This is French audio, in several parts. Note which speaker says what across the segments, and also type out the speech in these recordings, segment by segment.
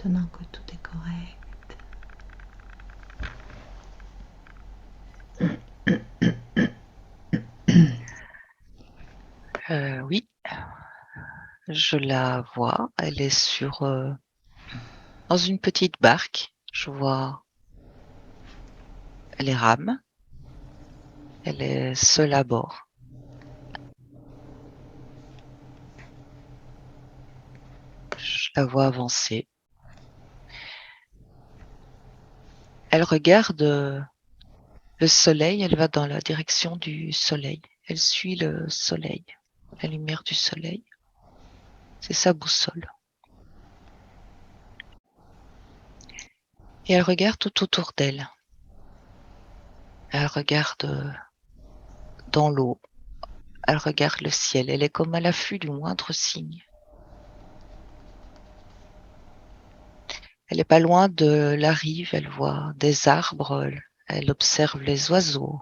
Speaker 1: maintenant que tout est correct.
Speaker 2: Oui, je la vois. Elle est dans une petite barque. Je vois, elle est rame. Elle est seule à bord. Je la vois avancer. Elle regarde le soleil. Elle va dans la direction du soleil. Elle suit le soleil, la lumière du soleil. C'est sa boussole. Et elle regarde tout autour d'elle. Elle regarde dans l'eau. Elle regarde le ciel. Elle est comme à l'affût du moindre signe. Elle est pas loin de la rive. Elle voit des arbres. Elle observe les oiseaux.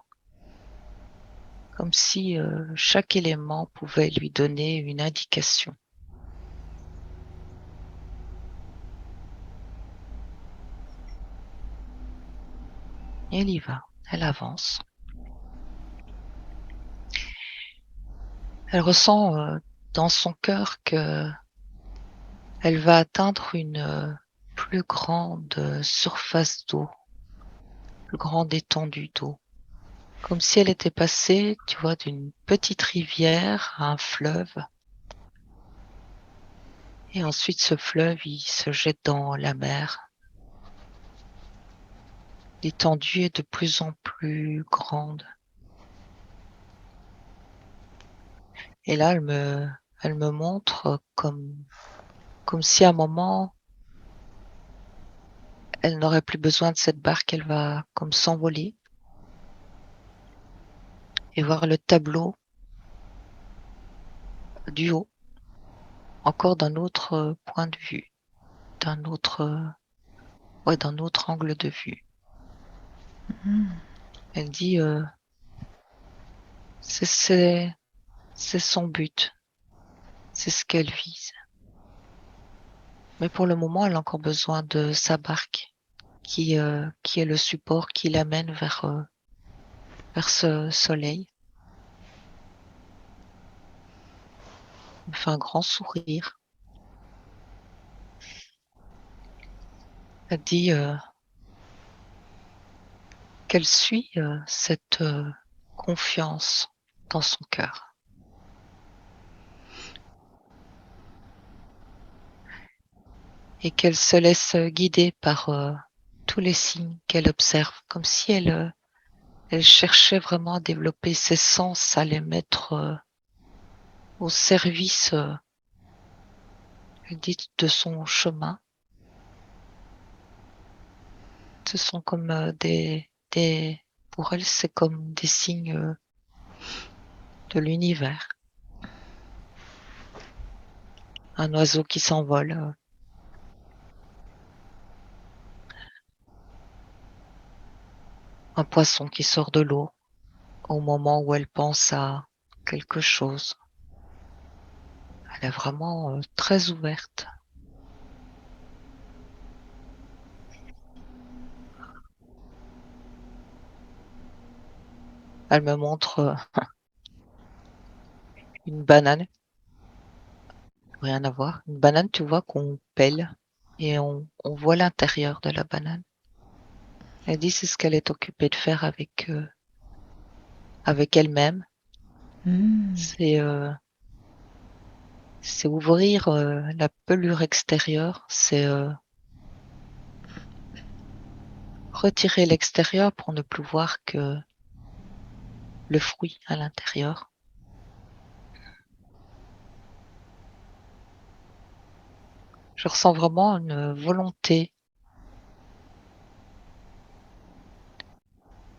Speaker 2: Comme si chaque élément pouvait lui donner une indication. Et elle y va. Elle avance. Elle ressent dans son cœur que elle va atteindre une plus grande surface d'eau, plus grande étendue d'eau. Comme si elle était passée, tu vois, d'une petite rivière à un fleuve. Et ensuite, ce fleuve, il se jette dans la mer. L'étendue est de plus en plus grande. Et là, elle me montre comme si à un moment, elle n'aurait plus besoin de cette barque, elle va comme s'envoler et voir le tableau du haut, encore d'un autre point de vue, d'un autre, d'un autre angle de vue. Elle dit, c'est, c'est, c'est son but, c'est ce qu'elle vise. Mais pour le moment, elle a encore besoin de sa barque, qui est le support qui l'amène vers ce soleil. Elle me fait un grand sourire. Elle dit qu'elle suit cette confiance dans son cœur et qu'elle se laisse guider par tous les signes qu'elle observe, comme si elle cherchait vraiment à développer ses sens, à les mettre au service, elle dit, de son chemin. Ce sont comme pour elle, c'est comme des signes de l'univers. Un oiseau qui s'envole, un poisson qui sort de l'eau au moment où elle pense à quelque chose. Elle est vraiment très ouverte. Elle me montre une banane, rien à voir. Une banane, tu vois, qu'on pèle et on voit l'intérieur de la banane. Elle dit c'est ce qu'elle est occupée de faire avec elle-même.
Speaker 1: Hmm.
Speaker 2: C'est ouvrir la pelure extérieure, c'est retirer l'extérieur pour ne plus voir que le fruit à l'intérieur. Je ressens vraiment une volonté,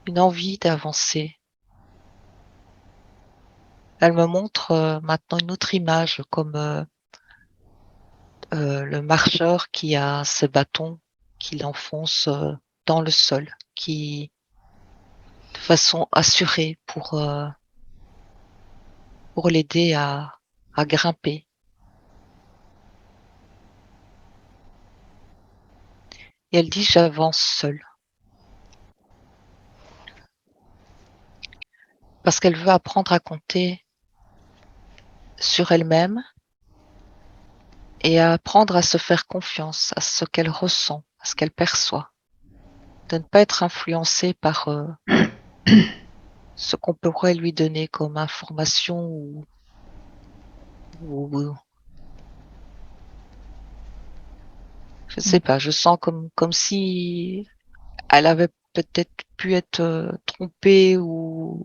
Speaker 2: une envie d'avancer. Elle me montre maintenant une autre image, comme le marcheur qui a ses bâtons qu'il enfonce dans le sol, qui de façon assurée pour l'aider à, grimper. et elle dit: «J'avance seule». Parce qu'elle veut apprendre à compter sur elle-même et à apprendre à se faire confiance, à ce qu'elle ressent, à ce qu'elle perçoit. De ne pas être influencée par, ce qu'on pourrait lui donner comme information ou je sais pas, je sens comme si elle avait peut-être pu être, trompée ou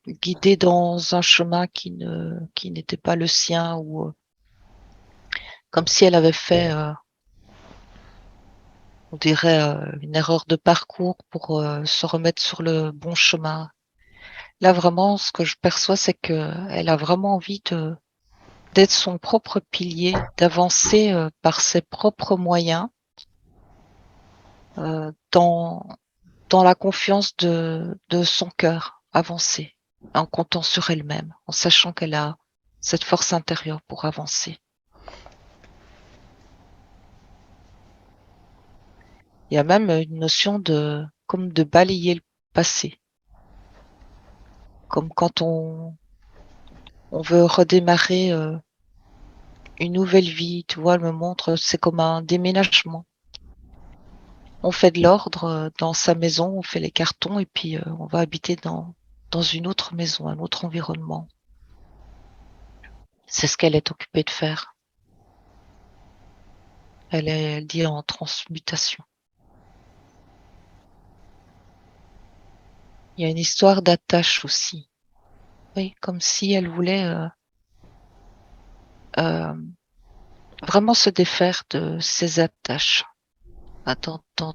Speaker 2: guidée dans un chemin qui n'était pas le sien ou, comme si elle avait fait, on dirait, une erreur de parcours pour, se remettre sur le bon chemin. Là, vraiment, ce que je perçois, c'est qu'elle a vraiment envie d'être son propre pilier, d'avancer, par ses propres moyens, dans la confiance de son cœur, avancer, en comptant sur elle-même, en sachant qu'elle a cette force intérieure pour avancer. Il y a même une notion comme de balayer le passé, comme quand on veut redémarrer, une nouvelle vie, tu vois? Elle me montre, c'est comme un déménagement. On fait de l'ordre, dans sa maison, on fait les cartons et puis, on va habiter dans une autre maison, un autre environnement. C'est ce qu'elle est occupée de faire. Elle dit en transmutation. Il y a une histoire d'attache aussi. Oui, comme si elle voulait, hem, vraiment se défaire de ses attaches, dans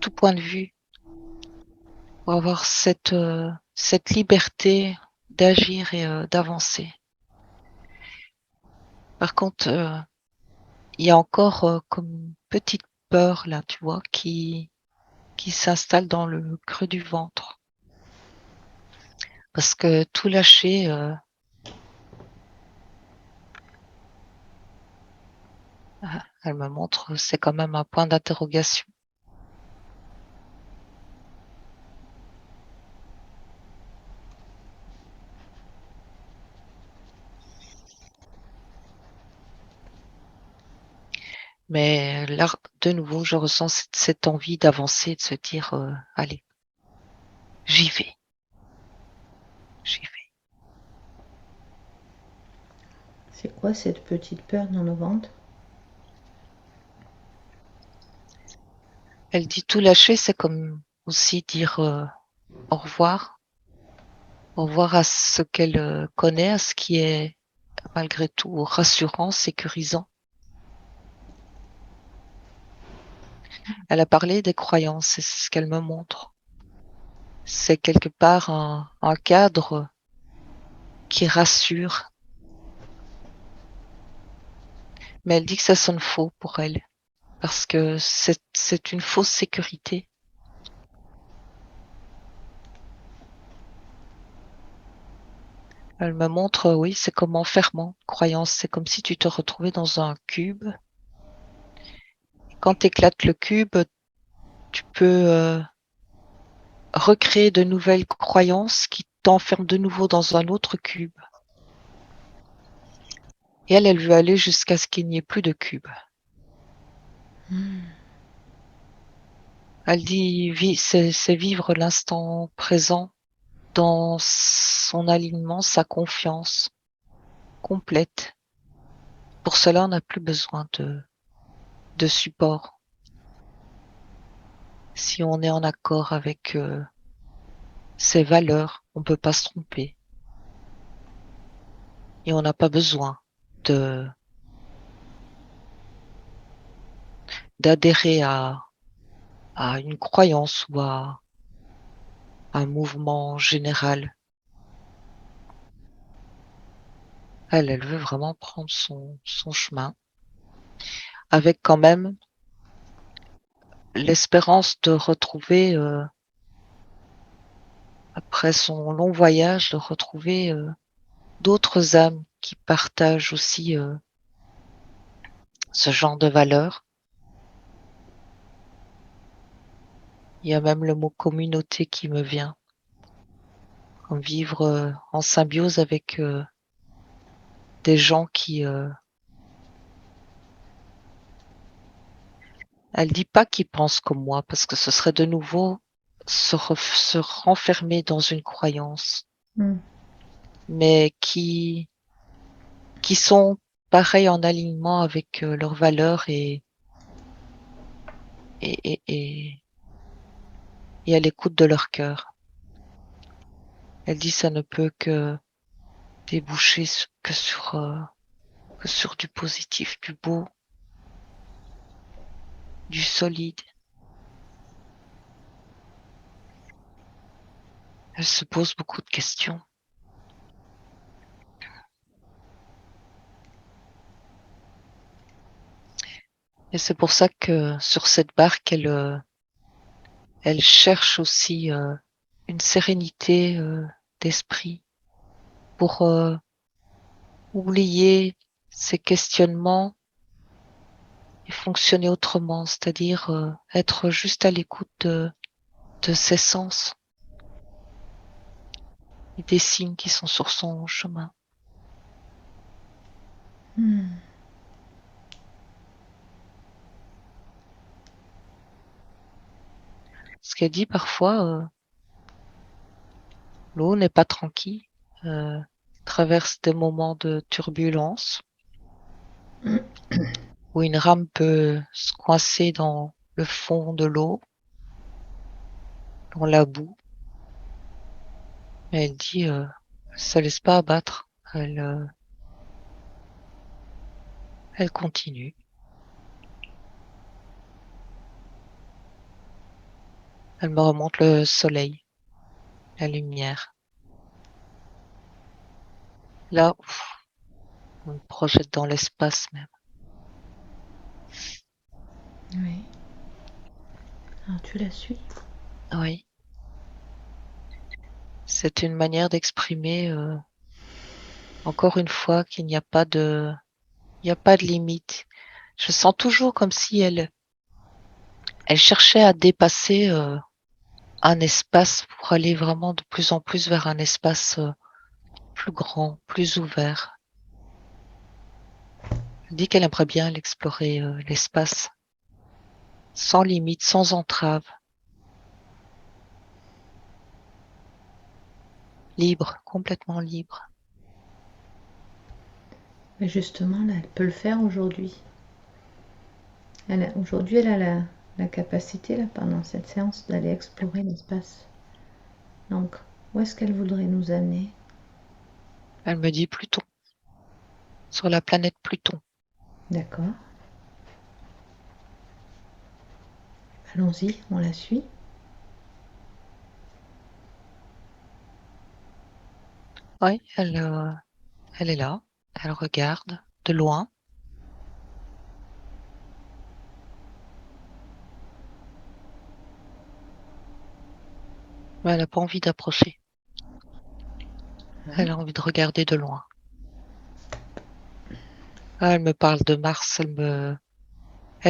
Speaker 2: tout point de vue, pour avoir cette liberté d'agir et d'avancer. Par contre, il y a encore, comme une petite peur là, tu vois, qui s'installe dans le creux du ventre. Parce que tout lâcher, elle me montre, c'est quand même un point d'interrogation. Mais là, de nouveau, je ressens cette envie d'avancer, de se dire, «Allez, j'y vais, j'y vais».
Speaker 1: C'est quoi cette petite peur dans le ventre?
Speaker 2: Elle dit: «Tout lâcher», c'est comme aussi dire, au revoir. Au revoir à ce qu'elle, connaît, à ce qui est malgré tout rassurant, sécurisant. Elle a parlé des croyances, c'est ce qu'elle me montre. C'est quelque part un cadre qui rassure, mais elle dit que ça sonne faux pour elle, parce que c'est une fausse sécurité. Elle me montre, oui, c'est comme enfermement, croyance, c'est comme si tu te retrouvais dans un cube. Quand tu éclates le cube, tu peux, recréer de nouvelles croyances qui t'enferment de nouveau dans un autre cube. Et elle veut aller jusqu'à ce qu'il n'y ait plus de cube. Elle dit c'est vivre l'instant présent dans son alignement, sa confiance complète. Pour cela, on n'a plus besoin de support. Si on est en accord avec ses valeurs, on ne peut pas se tromper. Et on n'a pas besoin de d'adhérer à une croyance ou à un mouvement général. Elle veut vraiment prendre son chemin avec quand même l'espérance de retrouver, après son long voyage, de retrouver, d'autres âmes qui partagent aussi, ce genre de valeurs. Il y a même le mot communauté qui me vient. Comme vivre en symbiose avec des gens qui... Elle dit pas qu'ils pensent comme moi, parce que ce serait de nouveau se renfermer dans une croyance,
Speaker 1: Hmm.
Speaker 2: mais qui sont pareils en alignement avec leurs valeurs et, et, et, et à l'écoute de leur cœur. Elle dit ça ne peut que déboucher que sur du positif, du beau, du solide. Elle se pose beaucoup de questions. Et c'est pour ça que sur cette barque, elle cherche aussi une sérénité d'esprit pour oublier ses questionnements et fonctionner autrement, c'est-à-dire être juste à l'écoute de ses sens et des signes qui sont sur son chemin.
Speaker 1: Hmm.
Speaker 2: Ce qu'elle dit parfois, l'eau n'est pas tranquille, traverse des moments de turbulence où une rame peut se coincer dans le fond de l'eau, dans la boue. Mais elle dit, elle se laisse pas abattre. Elle continue. Elle me remonte le soleil, la lumière. Là, on me projette dans l'espace même.
Speaker 1: Oui. Alors tu la suis?
Speaker 2: Oui, c'est une manière d'exprimer encore une fois qu'il n'y a pas il n'y a pas de limite. Je sens toujours comme si elle cherchait à dépasser un espace pour aller vraiment de plus en plus vers un espace plus grand, plus ouvert. Elle dit qu'elle aimerait bien l'explorer, l'espace, sans limite, sans entrave, libre, complètement libre.
Speaker 1: Mais justement, là, elle peut le faire aujourd'hui. Aujourd'hui, elle a la capacité, là, pendant cette séance, d'aller explorer l'espace. Donc, où est-ce qu'elle voudrait nous amener?
Speaker 2: Elle me dit Pluton, sur la planète Pluton.
Speaker 1: D'accord. Allons-y, on la suit.
Speaker 2: Oui, elle est là, elle regarde de loin, mais elle n'a pas envie d'approcher.
Speaker 1: Ouais.
Speaker 2: Elle a envie de regarder de loin. Ah, elle me parle de Mars, elle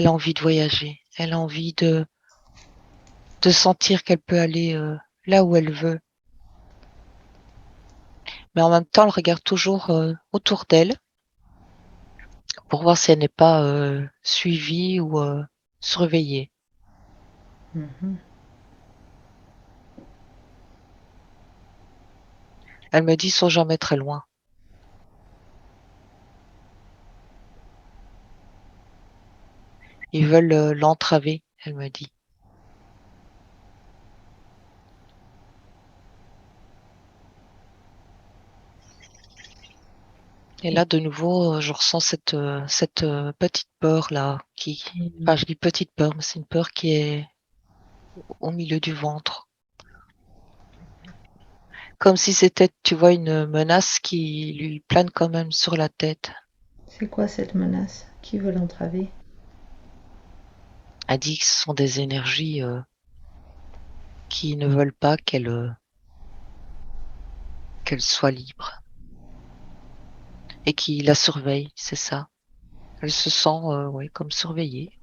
Speaker 2: a envie de voyager, elle a envie de sentir qu'elle peut aller là où elle veut. Mais en même temps, elle regarde toujours autour d'elle pour voir si elle n'est pas suivie ou surveillée.
Speaker 1: Mhm.
Speaker 2: Elle me dit, ils sont jamais très loin. Ils veulent l'entraver, elle me dit. Et là, de nouveau, je ressens cette petite peur là,
Speaker 1: Mhm.
Speaker 2: enfin, je dis petite peur, mais c'est une peur qui est au milieu du ventre. Comme si c'était, tu vois, une menace qui lui plane quand même sur la tête.
Speaker 1: C'est quoi cette menace? Qui veut l'entraver?
Speaker 2: Elle dit que ce sont des énergies qui ne veulent pas qu'elle soit libre et qui la surveillent, c'est ça. Elle se sent, ouais, comme surveillée.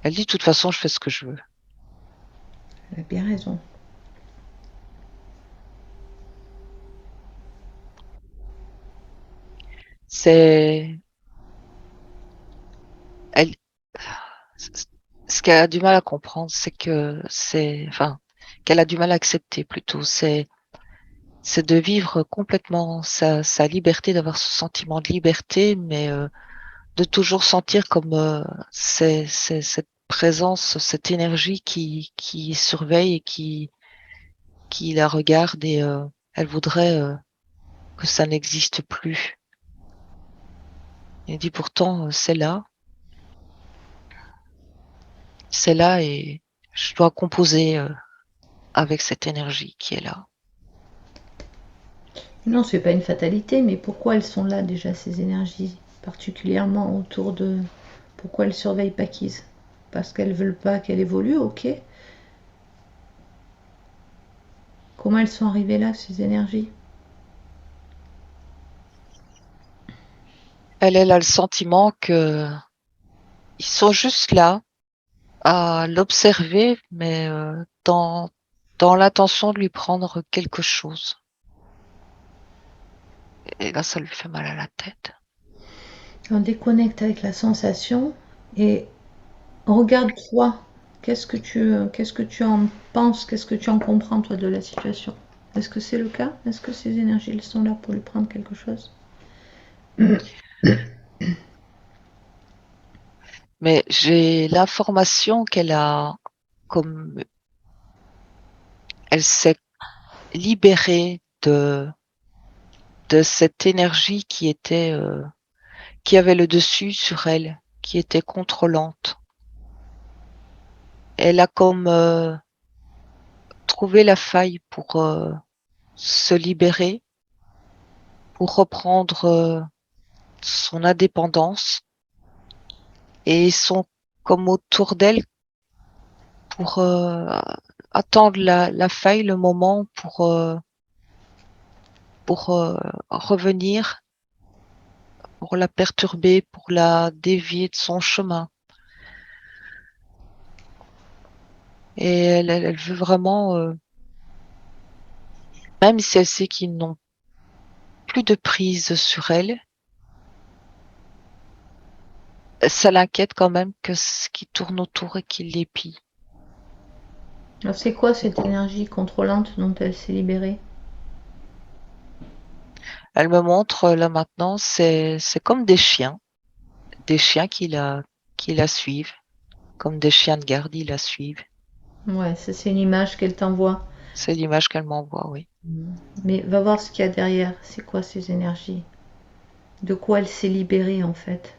Speaker 2: Elle dit: «De toute façon, je fais ce que je veux».
Speaker 1: Elle a bien raison.
Speaker 2: C'est elle ce qu'elle a du mal à comprendre, c'est que qu'elle a du mal à accepter plutôt, c'est de vivre complètement sa liberté, d'avoir ce sentiment de liberté, mais de toujours sentir comme, c'est cette présence, cette énergie qui surveille et qui la regarde et elle voudrait, que ça n'existe plus. Elle dit: «Pourtant, c'est là et je dois composer, avec cette énergie qui est là».
Speaker 1: Non, c'est pas une fatalité, mais pourquoi elles sont là déjà, ces énergies, particulièrement autour de... Pourquoi elles surveillent Paquise? Parce qu'elles veulent pas qu'elle évolue, ok. Comment elles sont arrivées là, ces énergies?
Speaker 2: Elle a le sentiment qu'ils sont juste là à l'observer, mais dans l'intention de lui prendre quelque chose. Et là, ça lui fait mal à la tête.
Speaker 1: On déconnecte avec la sensation et regarde-toi. Qu'est-ce que tu en penses? Qu'est-ce que tu en comprends, toi, de la situation? Est-ce que c'est le cas? Est-ce que ces énergies, elles sont là pour lui prendre quelque chose?
Speaker 2: Mais j'ai l'information qu'elle a, comme elle s'est libérée de cette énergie qui avait le dessus sur elle, qui était contrôlante. Elle a comme trouvé la faille pour se libérer, pour reprendre son indépendance et ils sont comme autour d'elle pour attendre la faille, le moment pour revenir, pour la perturber, pour la dévier de son chemin. Et elle veut vraiment, même si elle sait qu'ils n'ont plus de prise sur elle, ça l'inquiète quand même que ce qui tourne autour et qui l'épie.
Speaker 1: Alors, c'est quoi cette énergie contrôlante dont elle s'est libérée?
Speaker 2: Elle me montre là maintenant, c'est comme des chiens qui la suivent, comme des chiens de garde, ils la suivent.
Speaker 1: Ouais, ça c'est une image qu'elle t'envoie.
Speaker 2: C'est l'image qu'elle m'envoie, oui.
Speaker 1: Mais va voir ce qu'il y a derrière. C'est quoi ces énergies? De quoi elle s'est libérée en fait?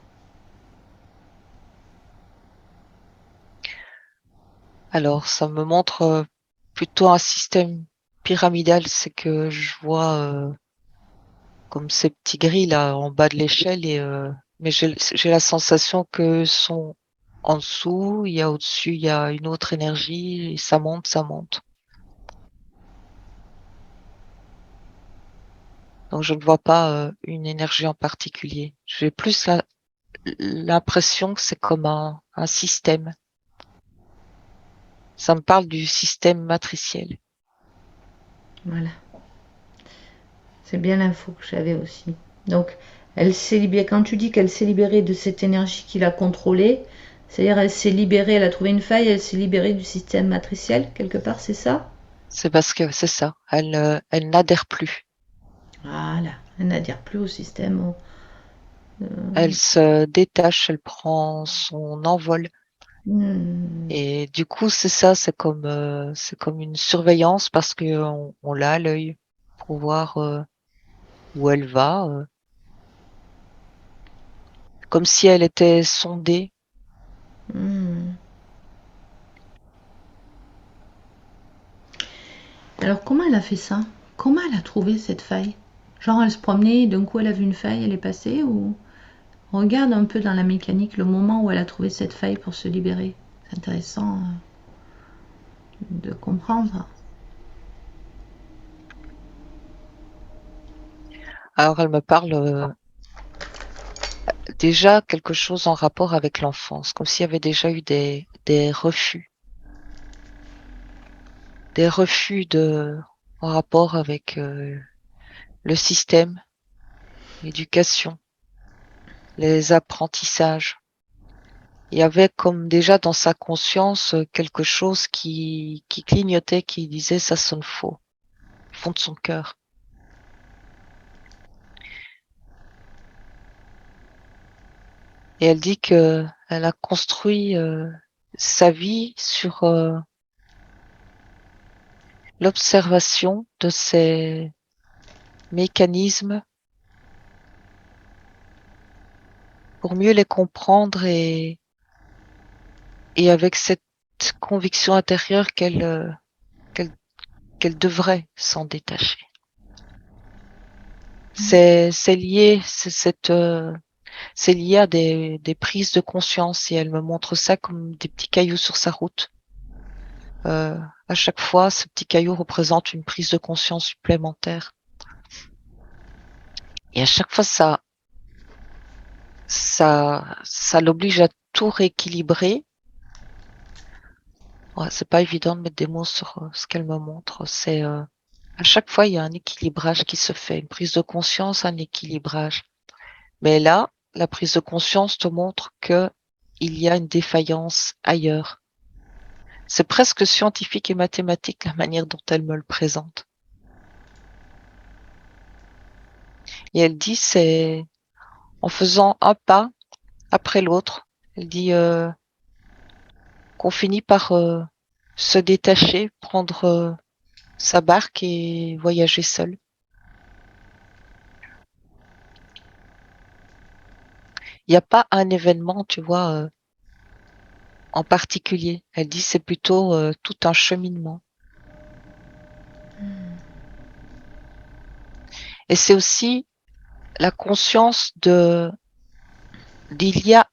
Speaker 2: Alors, ça me montre plutôt un système pyramidal, c'est que je vois comme ces petits grilles là en bas de l'échelle et mais j'ai la sensation que sont en dessous, il y a au-dessus, il y a une autre énergie et ça monte, ça monte. Donc je ne vois pas une énergie en particulier. J'ai plus l'impression que c'est comme un système. Ça me parle du système matriciel.
Speaker 1: Voilà, c'est bien l'info que j'avais aussi. Donc, elle s'est libérée. Quand tu dis qu'elle s'est libérée de cette énergie qui l'a contrôlée, c'est-à-dire elle s'est libérée, elle a trouvé une faille, elle s'est libérée du système matriciel, quelque part, c'est ça?
Speaker 2: C'est parce que c'est ça, elle n'adhère plus.
Speaker 1: Voilà, elle n'adhère plus au système.
Speaker 2: Elle se détache, elle prend son envol.
Speaker 1: Hmm,
Speaker 2: Et du coup, c'est ça, c'est comme une surveillance parce que on l'a à l'œil pour voir où elle va, comme si elle était sondée.
Speaker 1: hmm. Alors, comment elle a fait ça? Comment elle a trouvé cette faille? Genre, elle se promenait, d'un coup, elle a vu une faille, elle est passée ou... Regarde un peu dans la mécanique le moment où elle a trouvé cette faille pour se libérer. C'est intéressant de comprendre.
Speaker 2: Alors elle me parle déjà quelque chose en rapport avec l'enfance, comme s'il y avait déjà eu des refus. Des refus en rapport avec le système, l'éducation, les apprentissages. Il y avait comme déjà dans sa conscience quelque chose qui clignotait, qui disait ça sonne faux, au fond de son cœur. Et elle dit que elle a construit sa vie sur l'observation de ces mécanismes pour mieux les comprendre et avec cette conviction intérieure qu'elle qu'elle devrait s'en détacher. C'est lié, c'est lié à des prises de conscience et elle me montre ça comme des petits cailloux sur sa route. À chaque fois, ce petit caillou représente une prise de conscience supplémentaire. Et à chaque fois, ça l'oblige à tout rééquilibrer. Ouais, c'est pas évident de mettre des mots sur ce qu'elle me montre. À chaque fois, il y a un équilibrage qui se fait, une prise de conscience, un équilibrage. Mais là, la prise de conscience te montre que il y a une défaillance ailleurs. C'est presque scientifique et mathématique la manière dont elle me le présente. Et elle dit, c'est en faisant un pas après l'autre, elle dit qu'on finit par se détacher, prendre sa barque et voyager seul. Il n'y a pas un événement, tu vois, en particulier. Elle dit c'est plutôt tout un cheminement. Et c'est aussi la conscience d'il y a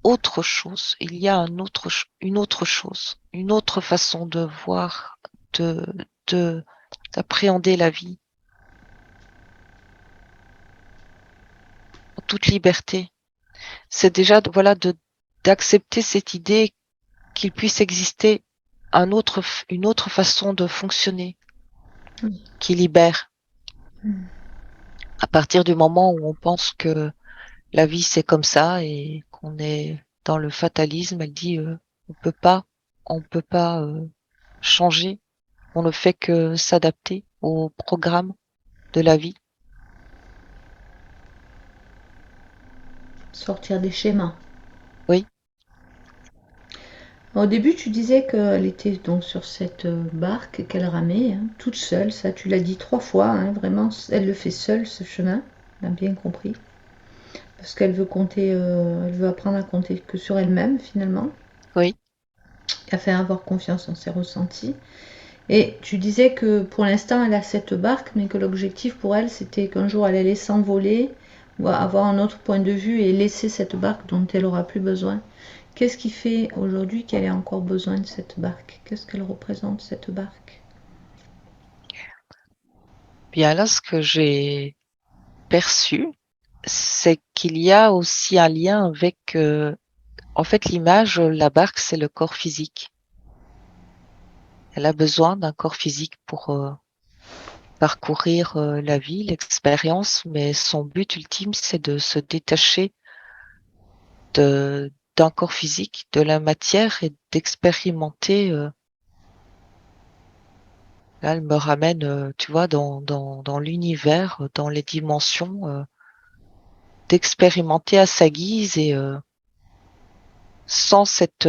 Speaker 2: autre chose, il y a une autre chose, une autre façon de voir, de, d'appréhender la vie en toute liberté. C'est déjà, voilà, d'accepter cette idée qu'il puisse exister une autre façon de fonctionner qui libère. À partir du moment où on pense que la vie c'est comme ça et qu'on est dans le fatalisme, elle dit on peut pas changer, on ne fait que s'adapter au programme de la vie.
Speaker 1: Sortir des schémas.
Speaker 2: Oui,
Speaker 1: Au début, tu disais qu'elle était donc sur cette barque qu'elle ramait, hein, toute seule. Ça, tu l'as dit 3 fois, hein, vraiment. Elle le fait seule, ce chemin. On a bien compris. Parce qu'elle veut compter, elle veut apprendre à compter que sur elle-même, finalement.
Speaker 2: oui,
Speaker 1: Et à faire avoir confiance en ses ressentis. Et tu disais que pour l'instant, elle a cette barque, mais que l'objectif pour elle, c'était qu'un jour, elle allait s'envoler, ou avoir un autre point de vue et laisser cette barque dont elle aura plus besoin. Qu'est-ce qui fait aujourd'hui qu'elle ait encore besoin de cette barque? Qu'est-ce qu'elle représente, cette barque?
Speaker 2: bien là, ce que j'ai perçu, c'est qu'il y a aussi un lien avec, en fait, l'image, la barque, c'est le corps physique. Elle a besoin d'un corps physique pour parcourir la vie, l'expérience, mais son but ultime, c'est de se détacher d'un corps physique, de la matière et d'expérimenter. Là, elle me ramène, tu vois, dans l'univers, dans les dimensions, d'expérimenter à sa guise et sans cette,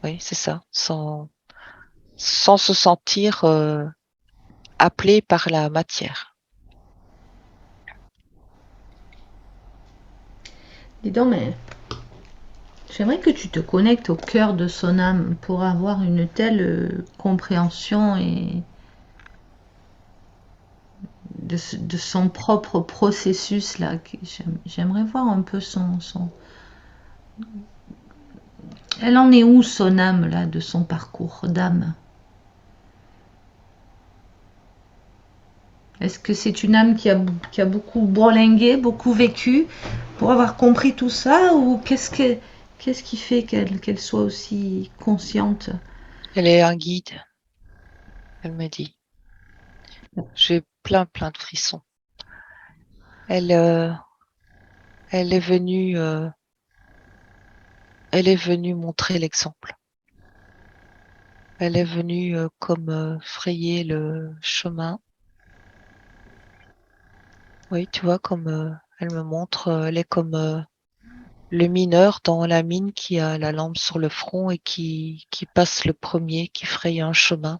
Speaker 2: oui, c'est ça, sans se sentir appelé par la matière.
Speaker 1: Dis donc, mais j'aimerais que tu te connectes au cœur de son âme pour avoir une telle compréhension et de son propre processus là. J'aimerais voir un peu son. Elle en est où son âme là de son parcours d'âme? Est-ce que c'est une âme qui a beaucoup bourlingué, beaucoup vécu, pour avoir compris tout ça, ou qu'est-ce qui fait qu'elle soit aussi consciente?
Speaker 2: Elle est un guide, elle me dit. J'ai plein de frissons. Elle, euh, elle est venue, elle est venue montrer l'exemple. Elle est venue comme frayer le chemin. Oui, tu vois, comme elle me montre, elle est comme le mineur dans la mine qui a la lampe sur le front et qui passe le premier, qui fraye un chemin.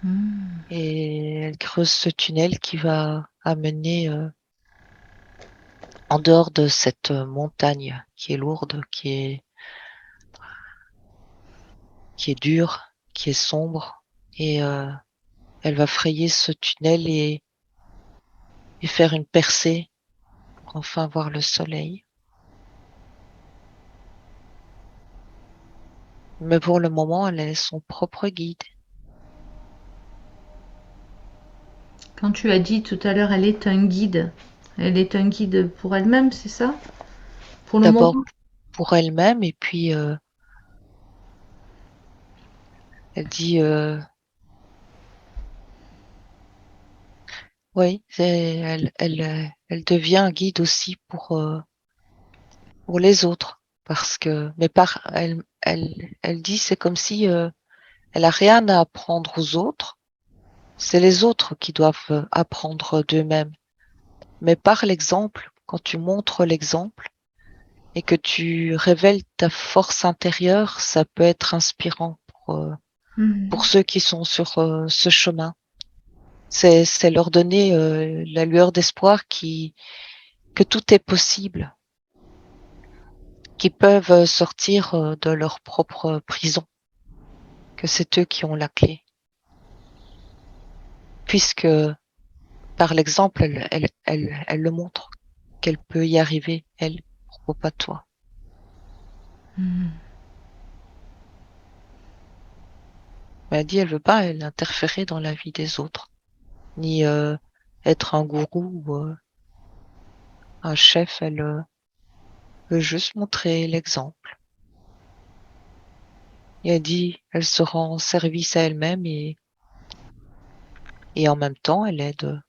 Speaker 1: Hmm.
Speaker 2: Et elle creuse ce tunnel qui va amener en dehors de cette montagne qui est lourde, qui est dure, qui est sombre. Et elle va frayer ce tunnel et faire une percée pour enfin voir le soleil. Mais pour le moment, elle est son propre guide.
Speaker 1: Quand tu as dit tout à l'heure, elle est un guide pour elle-même, c'est ça? Pour le
Speaker 2: D'abord
Speaker 1: moment?
Speaker 2: pour elle-même et puis elle dit oui, elle devient un guide aussi pour les autres parce que mais elle dit c'est comme si elle a rien à apprendre aux autres, c'est les autres qui doivent apprendre d'eux-mêmes. Mais par l'exemple, quand tu montres l'exemple et que tu révèles ta force intérieure, ça peut être inspirant pour
Speaker 1: Mhm.
Speaker 2: ceux qui sont sur ce chemin. C'est leur donner la lueur d'espoir que tout est possible, qu'ils peuvent sortir de leur propre prison, que c'est eux qui ont la clé. Puisque par l'exemple, elle le montre, qu'elle peut y arriver, elle, pourquoi pas toi.
Speaker 1: Mhm.
Speaker 2: Mais elle dit, elle veut pas, elle, interférer dans la vie des autres, ni être un gourou ou un chef, elle veut juste montrer l'exemple. Et elle dit, elle se rend service à elle-même et en même temps, elle aide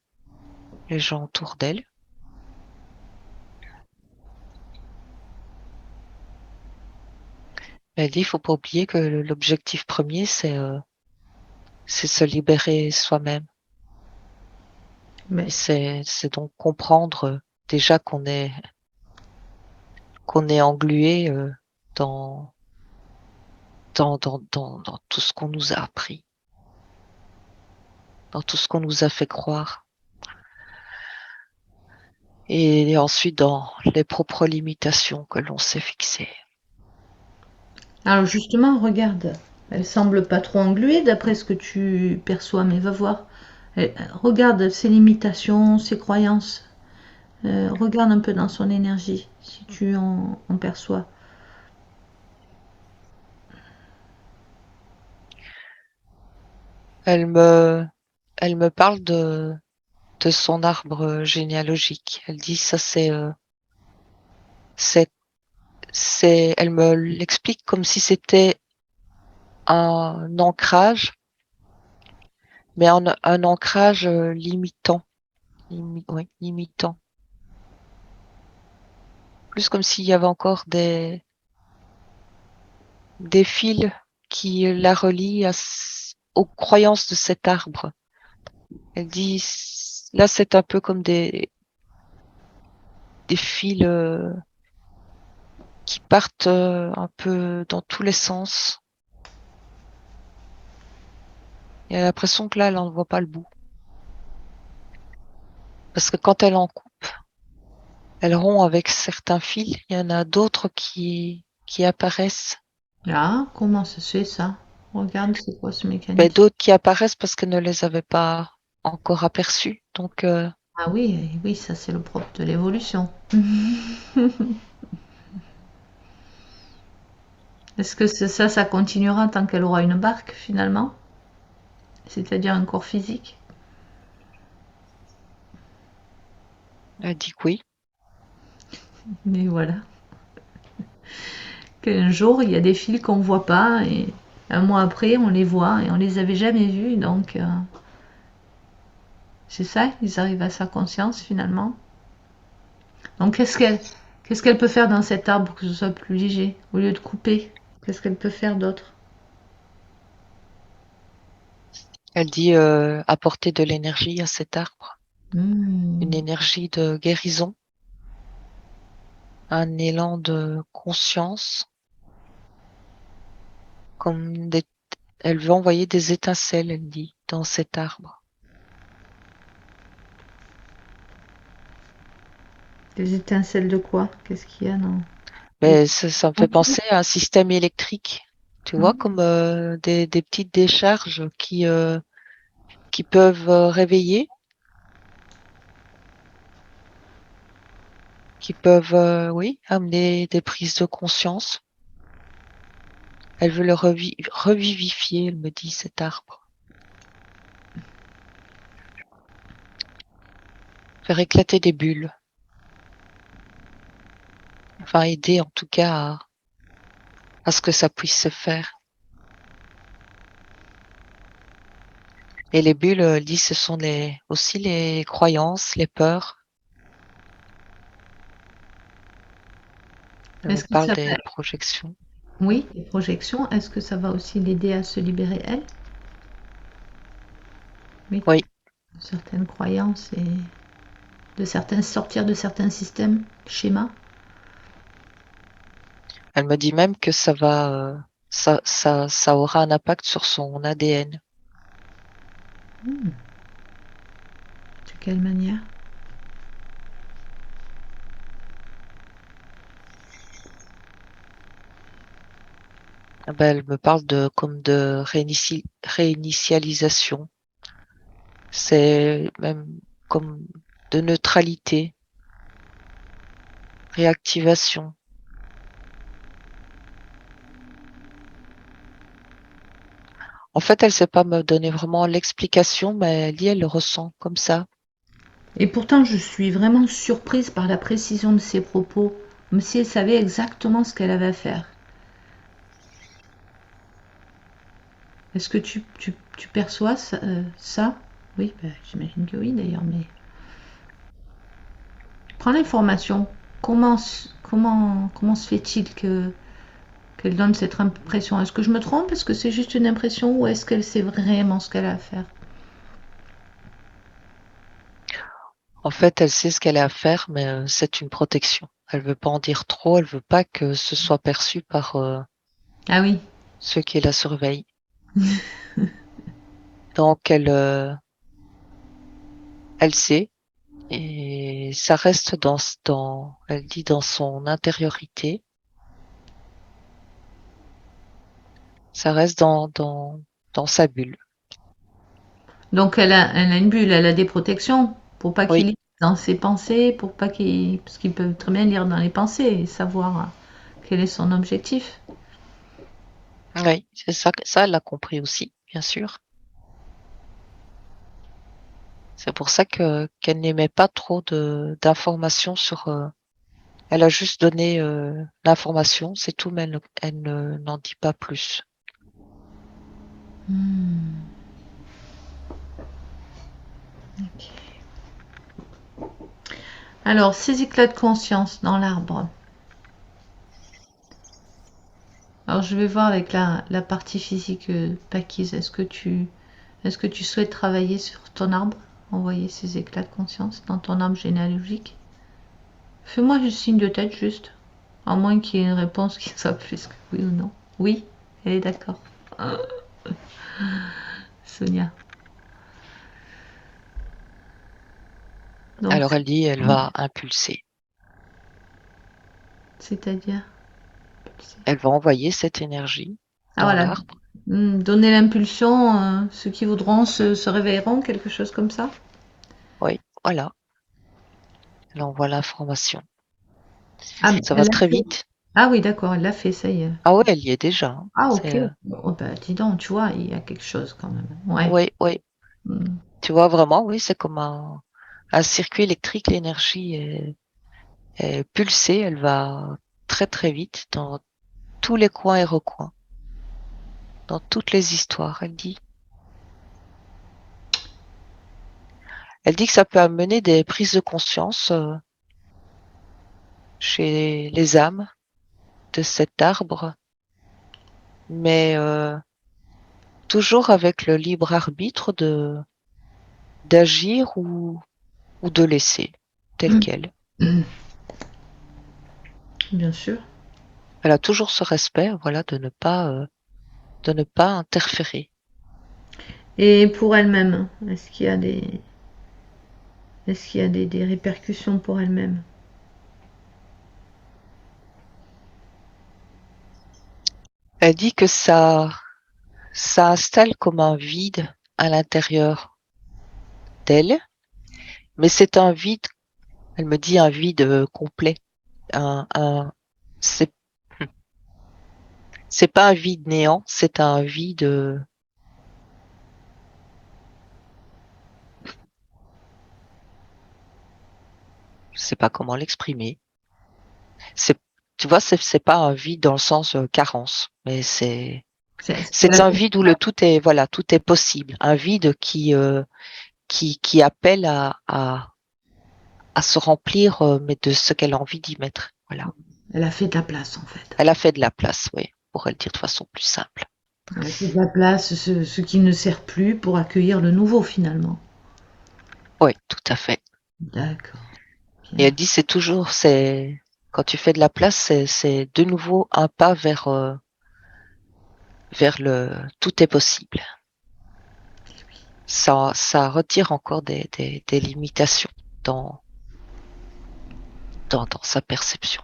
Speaker 2: les gens autour d'elle. Mais elle dit, il faut pas oublier que l'objectif premier, c'est se libérer soi-même. Et
Speaker 1: Mais,
Speaker 2: c'est donc comprendre déjà qu'on est englué dans, dans tout ce qu'on nous a appris, dans tout ce qu'on nous a fait croire. Et ensuite dans les propres limitations que l'on s'est fixées.
Speaker 1: alors justement, regarde, elle semble pas trop engluée d'après ce que tu perçois, mais va voir. Regarde ses limitations, ses croyances. Regarde un peu dans son énergie, si tu en perçois.
Speaker 2: Elle me, elle me parle de son arbre généalogique. Elle dit ça c'est, elle me l'explique comme si c'était un ancrage, mais un ancrage limitant, ouais, limitant. Plus comme s'il y avait encore des fils qui la relient aux croyances de cet arbre. Elle dit, là, c'est un peu comme des fils qui partent un peu dans tous les sens. Et elle a l'impression que là, elle n'en voit pas le bout. Parce que quand elle en coupe, elle rompt avec certains fils. Il y en a d'autres qui apparaissent.
Speaker 1: Ah, comment ça se fait ça? Regarde, c'est quoi ce
Speaker 2: Mais
Speaker 1: mécanisme?
Speaker 2: d'autres qui apparaissent parce qu'elle ne les avait pas encore aperçus. Donc,
Speaker 1: Ah oui, oui, ça c'est le propre de l'évolution. Est-ce que ça continuera tant qu'elle aura une barque finalement? C'est-à-dire un corps physique?
Speaker 2: elle dit que oui.
Speaker 1: Mais voilà. Qu'un jour, il y a des fils qu'on ne voit pas et un mois après, on les voit et on les avait jamais vus. Donc, c'est ça, ils arrivent à sa conscience finalement. Donc, qu'est-ce qu'elle peut faire dans cet arbre pour que ce soit plus léger au lieu de couper? Qu'est-ce qu'elle peut faire d'autre?
Speaker 2: Elle dit apporter de l'énergie à cet arbre, une
Speaker 1: Hmm.
Speaker 2: énergie de guérison, un élan de conscience, comme des, elle veut envoyer des étincelles, elle dit, dans cet arbre.
Speaker 1: Des étincelles de quoi? Qu'est-ce qu'il y a dans des
Speaker 2: Mais ça me fait penser à un système électrique, tu vois, comme des petites décharges qui peuvent réveiller, qui peuvent, oui, amener des prises de conscience. Elle veut le revivifier, elle me dit, cet arbre. Faire éclater des bulles. Enfin, aider en tout cas à ce que ça puisse se faire. Et les bulles, elle dit, ce sont aussi les croyances, les peurs. Elle me
Speaker 1: Est-ce que
Speaker 2: parle
Speaker 1: ça
Speaker 2: des
Speaker 1: va...
Speaker 2: projections.
Speaker 1: Oui, les projections. Est-ce que ça va aussi l'aider à se libérer elle? Oui,
Speaker 2: Oui,
Speaker 1: de certaines croyances et de certains sortir de certains systèmes, schémas.
Speaker 2: elle me dit même que ça aura un impact sur son ADN.
Speaker 1: Hmm. De quelle manière?
Speaker 2: Ah ben, elle me parle comme de réinitialisation. C'est même comme de neutralité, réactivation. En fait, elle sait pas me donner vraiment l'explication, mais elle dit, elle le ressent comme ça.
Speaker 1: Et pourtant, je suis vraiment surprise par la précision de ses propos, comme si elle savait exactement ce qu'elle avait à faire. Est-ce que tu perçois ça? Oui, bah, j'imagine que oui d'ailleurs, mais prends l'information. Comment se fait-il qu'elle donne cette impression? Est-ce que je me trompe? Est-ce que c'est juste une impression ou est-ce qu'elle sait vraiment ce qu'elle a à faire?
Speaker 2: En fait, elle sait ce qu'elle a à faire, mais c'est une protection. Elle veut pas en dire trop, elle veut pas que ce soit perçu par
Speaker 1: Ah oui.
Speaker 2: ceux qui la surveillent. Donc, elle sait, et ça reste elle dit dans son intériorité, ça reste dans sa bulle.
Speaker 1: Donc elle a une bulle, elle a des protections pour pas qu'il
Speaker 2: Oui,
Speaker 1: lise dans ses pensées, pour pas qu'il, parce qu'il peut très bien lire dans les pensées et savoir quel est son objectif.
Speaker 2: oui, c'est ça, ça, elle l'a compris aussi, bien sûr. C'est pour ça qu'elle n'émet pas trop d'informations sur. Elle a juste donné l'information, c'est tout, mais n'en dit pas plus.
Speaker 1: Hmm, ok. Alors, ces éclats de conscience dans l'arbre. Alors, je vais voir avec la partie physique, Paquise. Est-ce que tu souhaites travailler sur ton arbre? Envoyer ces éclats de conscience dans ton arbre généalogique? Fais-moi juste signe de tête, juste. À moins qu'il y ait une réponse qui soit plus que oui ou non. Oui, elle est d'accord. Sonia. Donc,
Speaker 2: Alors elle dit, elle va impulser.
Speaker 1: c'est-à-dire.
Speaker 2: Elle va envoyer cette énergie
Speaker 1: Ah
Speaker 2: dans
Speaker 1: voilà.
Speaker 2: l'arbre.
Speaker 1: Donner l'impulsion, ceux qui voudront se réveilleront, quelque chose comme ça.
Speaker 2: Oui, voilà. Elle envoie l'information.
Speaker 1: Ah, mais
Speaker 2: Ça va
Speaker 1: elle l'a
Speaker 2: très
Speaker 1: fait.
Speaker 2: vite.
Speaker 1: Ah oui, d'accord, elle l'a fait, ça y est.
Speaker 2: Ah ouais, elle y est déjà, hein.
Speaker 1: Ah ok.
Speaker 2: C'est,
Speaker 1: Oh, bah, dis donc, tu vois, il y a quelque chose quand même. Ouais.
Speaker 2: oui, oui.
Speaker 1: Hmm.
Speaker 2: Tu vois vraiment, oui, c'est comme un circuit électrique. L'énergie pulser, elle va très très vite dans tous les coins et recoins, dans toutes les histoires, elle dit. Elle dit que ça peut amener des prises de conscience chez les âmes de cet arbre, mais toujours avec le libre arbitre de d'agir ou de laisser tel
Speaker 1: Mm.
Speaker 2: quel.
Speaker 1: Bien sûr.
Speaker 2: Elle a toujours ce respect, voilà, de ne pas interférer.
Speaker 1: Et pour elle-même, est-ce qu'il y a des répercussions pour elle-même?
Speaker 2: Elle dit que ça installe comme un vide à l'intérieur d'elle, mais c'est un vide, elle me dit un vide complet. Un, c'est, c'est pas un vide néant, c'est un vide, je sais pas comment l'exprimer. C'est, tu vois, c'est pas un vide dans le sens carence, mais c'est
Speaker 1: Elle
Speaker 2: un vide où le tout est, voilà, tout est possible. Un vide qui appelle à se remplir, mais de ce qu'elle a envie d'y mettre. Voilà.
Speaker 1: a fait de la place en fait.
Speaker 2: Elle a fait de la place, oui, pour le dire de façon plus simple.
Speaker 1: Elle a fait de la place, ce qui ne sert plus pour accueillir le nouveau finalement.
Speaker 2: Oui, tout à fait.
Speaker 1: D'accord,
Speaker 2: Et
Speaker 1: bien.
Speaker 2: elle dit, c'est quand tu fais de la place, c'est de nouveau un pas vers le tout est possible. Ça retire encore des limitations dans, dans sa perception.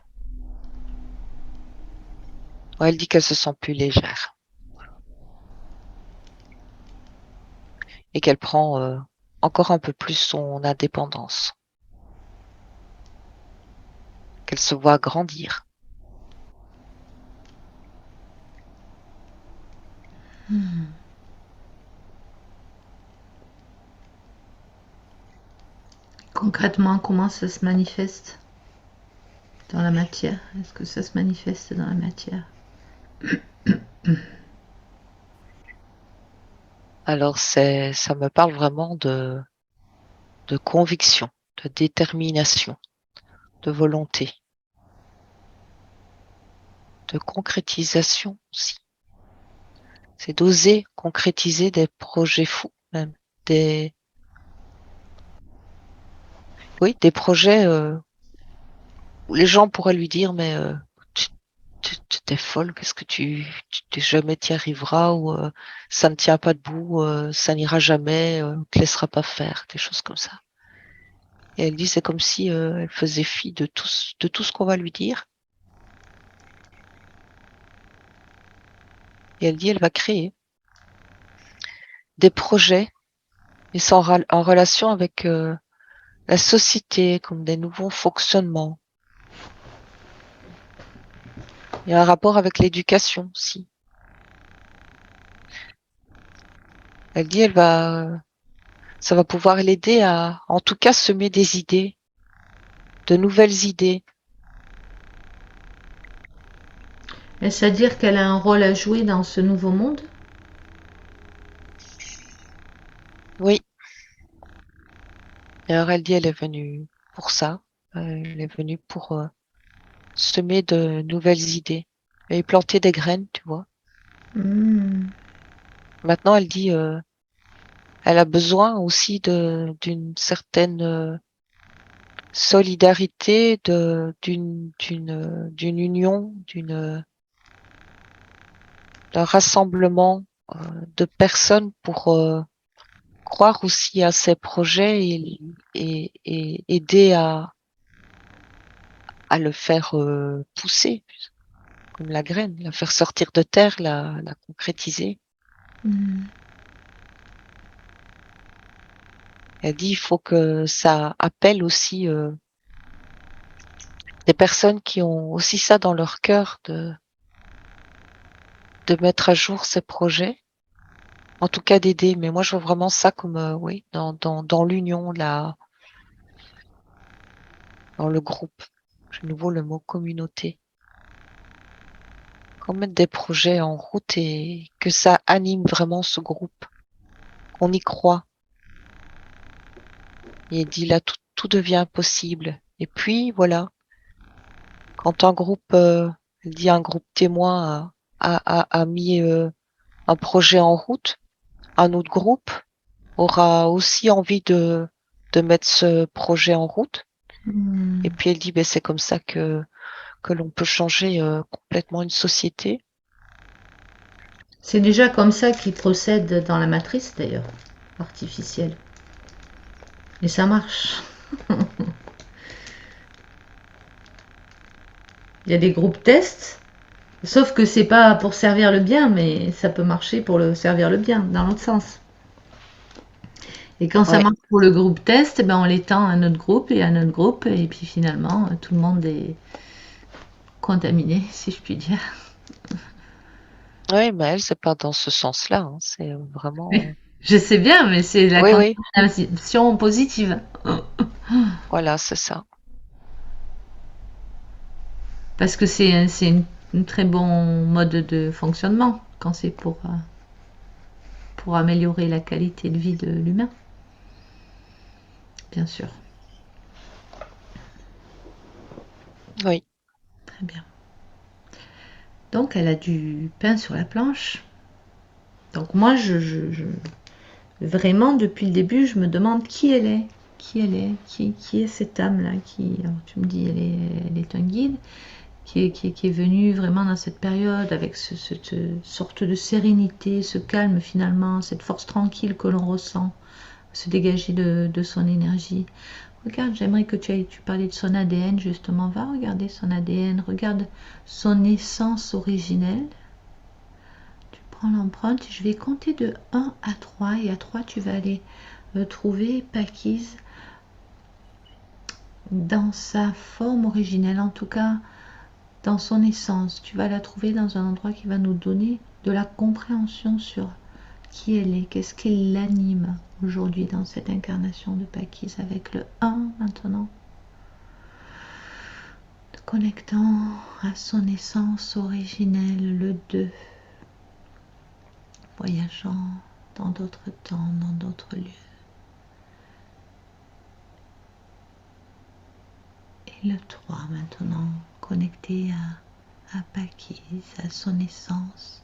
Speaker 2: Ouais, elle dit qu'elle se sent plus légère et qu'elle prend encore un peu plus son indépendance, qu'elle se voit grandir.
Speaker 1: Concrètement, comment ça se manifeste dans la matière? Est-ce que ça se manifeste dans la matière?
Speaker 2: Alors ça me parle vraiment de conviction, de détermination, de volonté, de concrétisation aussi. C'est d'oser concrétiser des projets fous même, des oui, des projets où les gens pourraient lui dire mais tu t'es folle, qu'est-ce que tu jamais t'y arriveras ou ça ne tient pas debout, ça n'ira jamais, on te laissera pas faire, des choses comme ça. Et elle dit c'est comme si elle faisait fi de tout ce qu'on va lui dire. Et elle dit elle va créer des projets, mais c'est en relation avec la société, comme des nouveaux fonctionnements. Il y a un rapport avec l'éducation aussi. Elle dit ça va pouvoir l'aider à, en tout cas, semer des idées, de nouvelles idées.
Speaker 1: Est-ce à dire qu'elle a un rôle à jouer dans ce nouveau monde?
Speaker 2: Oui. D'ailleurs, elle dit elle est venue pour ça. Elle est venue pour semer de nouvelles idées et planter des graines, tu vois.
Speaker 1: Hmm.
Speaker 2: Maintenant, elle dit elle a besoin aussi d'une certaine solidarité, d'une union, d'un rassemblement de personnes pour croire aussi à ces projets et aider à le faire pousser, comme la graine, la faire sortir de terre, la concrétiser.
Speaker 1: Hmm.
Speaker 2: Elle dit il faut que ça appelle aussi des personnes qui ont aussi ça dans leur cœur de mettre à jour ces projets, en tout cas d'aider. Mais moi, je vois vraiment ça comme, oui, dans l'union, là, dans le groupe. de nouveau le mot communauté. Qu'on mette des projets en route et que ça anime vraiment ce groupe, qu'on y croit. Et dit là, tout devient possible. Et puis voilà, quand un groupe, elle dit un groupe témoin a mis un projet en route, un autre groupe aura aussi envie de mettre ce projet en route. Et puis elle dit, ben, c'est comme ça que l'on peut changer complètement une société.
Speaker 1: C'est déjà comme ça qu'ils procèdent dans la matrice d'ailleurs, artificielle. Et ça marche. Il y a des groupes tests, sauf que c'est pas pour servir le bien, mais ça peut marcher pour le servir le bien, dans l'autre sens. Et quand ça
Speaker 2: Ouais,
Speaker 1: marche pour le groupe test, eh ben on l'étend à un autre groupe et à un autre groupe, et puis finalement, tout le monde est contaminé, si je puis dire.
Speaker 2: ouais, mais elle, c'est pas dans ce sens-là, hein. C'est vraiment,
Speaker 1: Je sais bien, mais c'est la
Speaker 2: oui, oui,
Speaker 1: contamination positive.
Speaker 2: voilà, c'est ça.
Speaker 1: Parce que c'est une très bon mode de fonctionnement quand c'est pour améliorer la qualité de vie de l'humain, bien sûr.
Speaker 2: Oui.
Speaker 1: Très bien. Donc elle a du pain sur la planche. Donc moi, vraiment, depuis le début, je me demande qui elle est. Qui elle est, qui est cette âme-là qui, alors tu me dis, elle est un guide, qui est venu vraiment dans cette période avec cette sorte de sérénité, ce calme finalement, cette force tranquille que l'on ressent se dégager de son énergie. Regarde, j'aimerais que tu parlais de son ADN justement. Va regarder son ADN, regarde son essence originelle. Tu prends l'empreinte, je vais compter de 1 à 3 et à 3 tu vas aller trouver Pakise dans sa forme originelle, en tout cas dans son essence. Tu vas la trouver dans un endroit qui va nous donner de la compréhension sur qui elle est, qu'est-ce qui l'anime aujourd'hui dans cette incarnation de Pakise avec le 1 maintenant. Connectant à son essence originelle, le 2, voyageant dans d'autres temps, dans d'autres lieux. Et le 3 maintenant, connecté à Pakise, à son essence.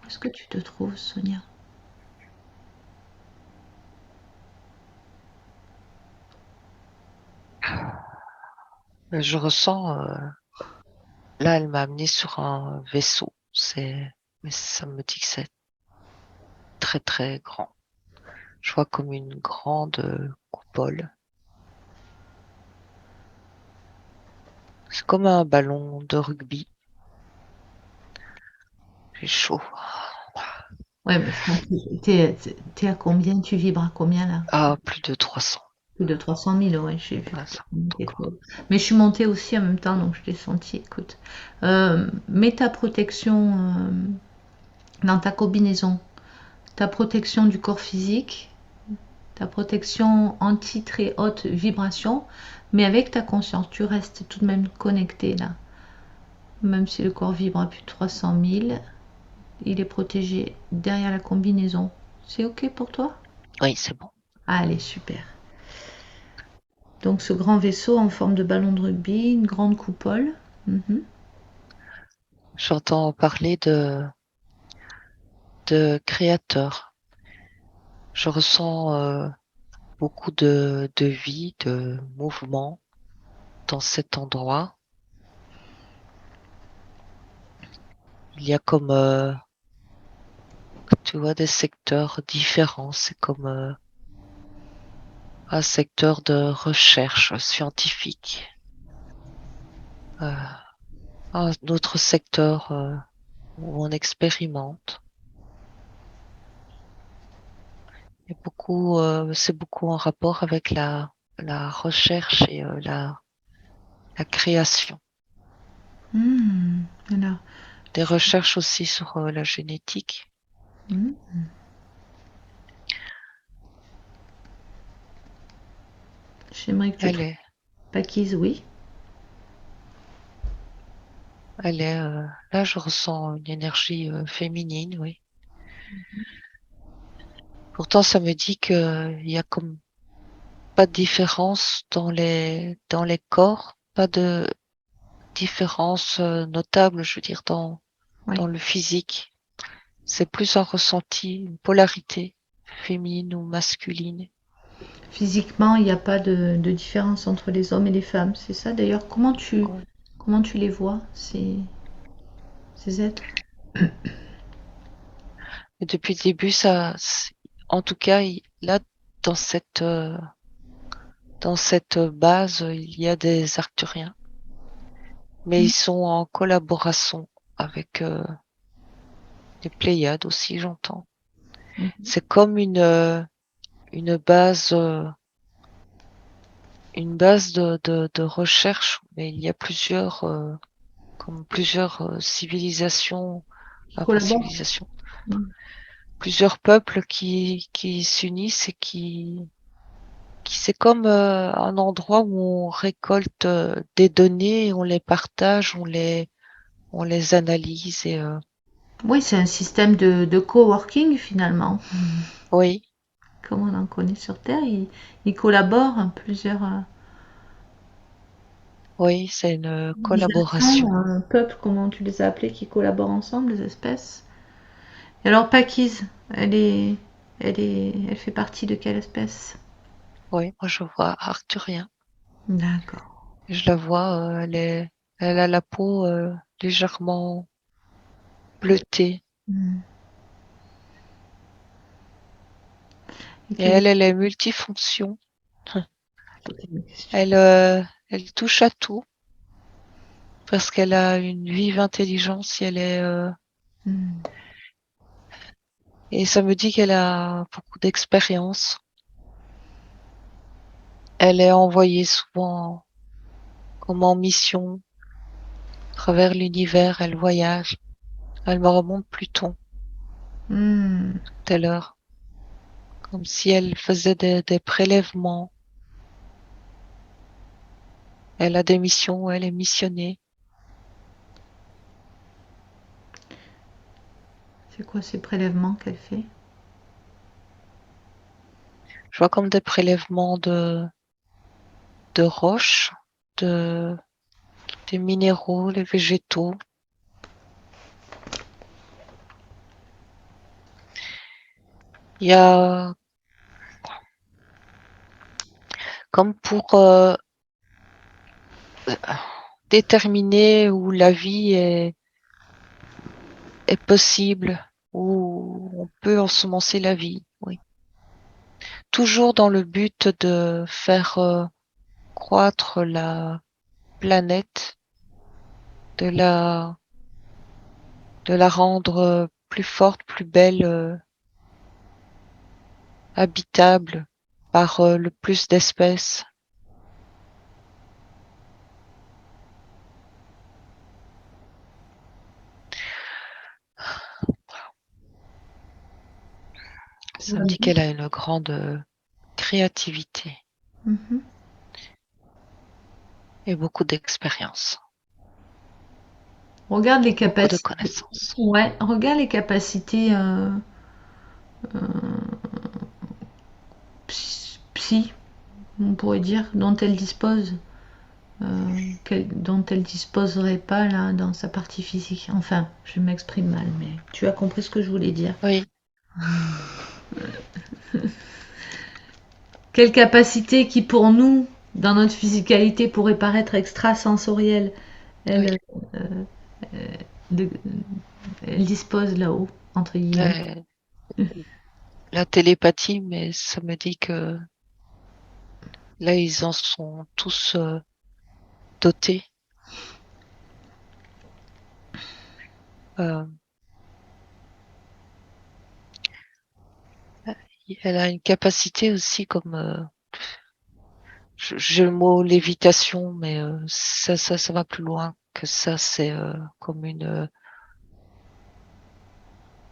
Speaker 1: Où est-ce que tu te trouves, Sonia?
Speaker 2: Je ressens, là, elle m'a amené sur un vaisseau. Mais ça me dit que c'est très, très grand. Je vois comme une grande coupole. C'est comme un ballon de rugby. J'ai chaud.
Speaker 1: Ouais, mais t'es à combien? Tu vibres à combien là?
Speaker 2: Ah, plus de 300.
Speaker 1: Plus de 300 000, ouais, j'ai vu.
Speaker 2: Voilà, ça
Speaker 1: Quelque
Speaker 2: encore.
Speaker 1: chose. Mais je suis montée aussi en même temps, donc je l'ai senti. Écoute, mets ta protection dans ta combinaison, ta protection du corps physique, ta protection anti très haute vibration, mais avec ta conscience, tu restes tout de même connecté là. Même si le corps vibre à plus de 300 000, il est protégé derrière la combinaison. C'est OK pour toi?
Speaker 2: Oui, c'est bon.
Speaker 1: Allez, super. Donc ce grand vaisseau en forme de ballon de rugby, une grande coupole. Mhm.
Speaker 2: J'entends parler de créateur. Je ressens beaucoup de vie, de mouvement dans cet endroit. Il y a comme, tu vois, des secteurs différents. C'est comme un secteur de recherche scientifique, euh, un autre secteur où on expérimente. Et beaucoup, c'est beaucoup en rapport avec la recherche et la création.
Speaker 1: Alors,
Speaker 2: Des recherches aussi sur la génétique.
Speaker 1: hmm, j'aimerais que tu
Speaker 2: Elle
Speaker 1: prennes
Speaker 2: est,
Speaker 1: Pakise, oui.
Speaker 2: Elle est là, je ressens une énergie féminine, oui. Pourtant, ça me dit que il y a comme pas de différence dans les corps, pas de différence notable, je veux dire, dans
Speaker 1: Oui.
Speaker 2: le physique. C'est plus un ressenti, une polarité féminine ou masculine.
Speaker 1: Physiquement, il n'y a pas de différence entre les hommes et les femmes, c'est ça d'ailleurs.
Speaker 2: Ouais.
Speaker 1: Comment tu les vois, ces êtres?
Speaker 2: Et depuis le début, en tout cas, là, dans cette base, il y a des Arcturiens, mais ils sont en collaboration avec les Pléiades aussi, j'entends.
Speaker 1: Mhm.
Speaker 2: C'est comme une base, de recherche, mais il y a plusieurs civilisations,
Speaker 1: Qui
Speaker 2: enfin pas
Speaker 1: collaborent.
Speaker 2: civilisations,
Speaker 1: Mm.
Speaker 2: plusieurs peuples qui s'unissent et qui c'est comme un endroit où on récolte des données, on les partage, on les analyse et
Speaker 1: Oui, c'est un système de coworking finalement,
Speaker 2: oui,
Speaker 1: comme on en connaît sur Terre. Ils collaborent à plusieurs
Speaker 2: oui, c'est une
Speaker 1: civilisations,
Speaker 2: collaboration.
Speaker 1: un peuple, comment tu les as appelés, qui collaborent ensemble, les espèces. Et alors, Pakise, elle fait partie de quelle espèce?
Speaker 2: Oui, moi je vois Arthurien.
Speaker 1: D'accord.
Speaker 2: Je la vois, elle a la peau légèrement bleutée.
Speaker 1: Mm. Et
Speaker 2: Et
Speaker 1: quelle
Speaker 2: elle est multifonction.
Speaker 1: C'était ma question.
Speaker 2: Elle touche à tout parce qu'elle a une vive intelligence
Speaker 1: Mm.
Speaker 2: et ça me dit qu'elle a beaucoup d'expérience. Elle est envoyée souvent comme en mission à travers l'univers. Elle voyage. Elle me remonte Pluton
Speaker 1: Mm.
Speaker 2: tout à l'heure, comme si elle faisait des prélèvements. Elle a des missions où elle est missionnée.
Speaker 1: C'est quoi ces prélèvements qu'elle fait?
Speaker 2: Je vois comme des prélèvements de roches, de, des minéraux, les végétaux. Il y a comme pour déterminer où la vie est possible, où on peut ensemencer la vie. Oui. Toujours dans le but de faire croître la planète, de la, de la rendre plus forte, plus belle, habitable par le plus d'espèces. Ça me dit
Speaker 1: Vas-y.
Speaker 2: qu'elle a une grande créativité
Speaker 1: Mhm.
Speaker 2: et beaucoup d'expérience,
Speaker 1: Regarde les
Speaker 2: beaucoup de
Speaker 1: capacités.
Speaker 2: connaissances.
Speaker 1: Ouais, regarde les capacités psy, on pourrait dire, dont elle dispose, dont elle disposerait pas là dans sa partie physique. Enfin, je m'exprime mal, mais tu as compris ce que je voulais dire.
Speaker 2: Oui,
Speaker 1: Quelle capacité qui pour nous, dans notre physicalité, pourrait paraître extrasensorielle,
Speaker 2: oui.
Speaker 1: elle, de- elle dispose là-haut, entre guillemets.
Speaker 2: Euh, la télépathie, mais ça me dit que là, ils en sont tous dotés. Euh, Elle a une capacité aussi comme j'ai le mot lévitation, mais ça va plus loin que ça. C'est comme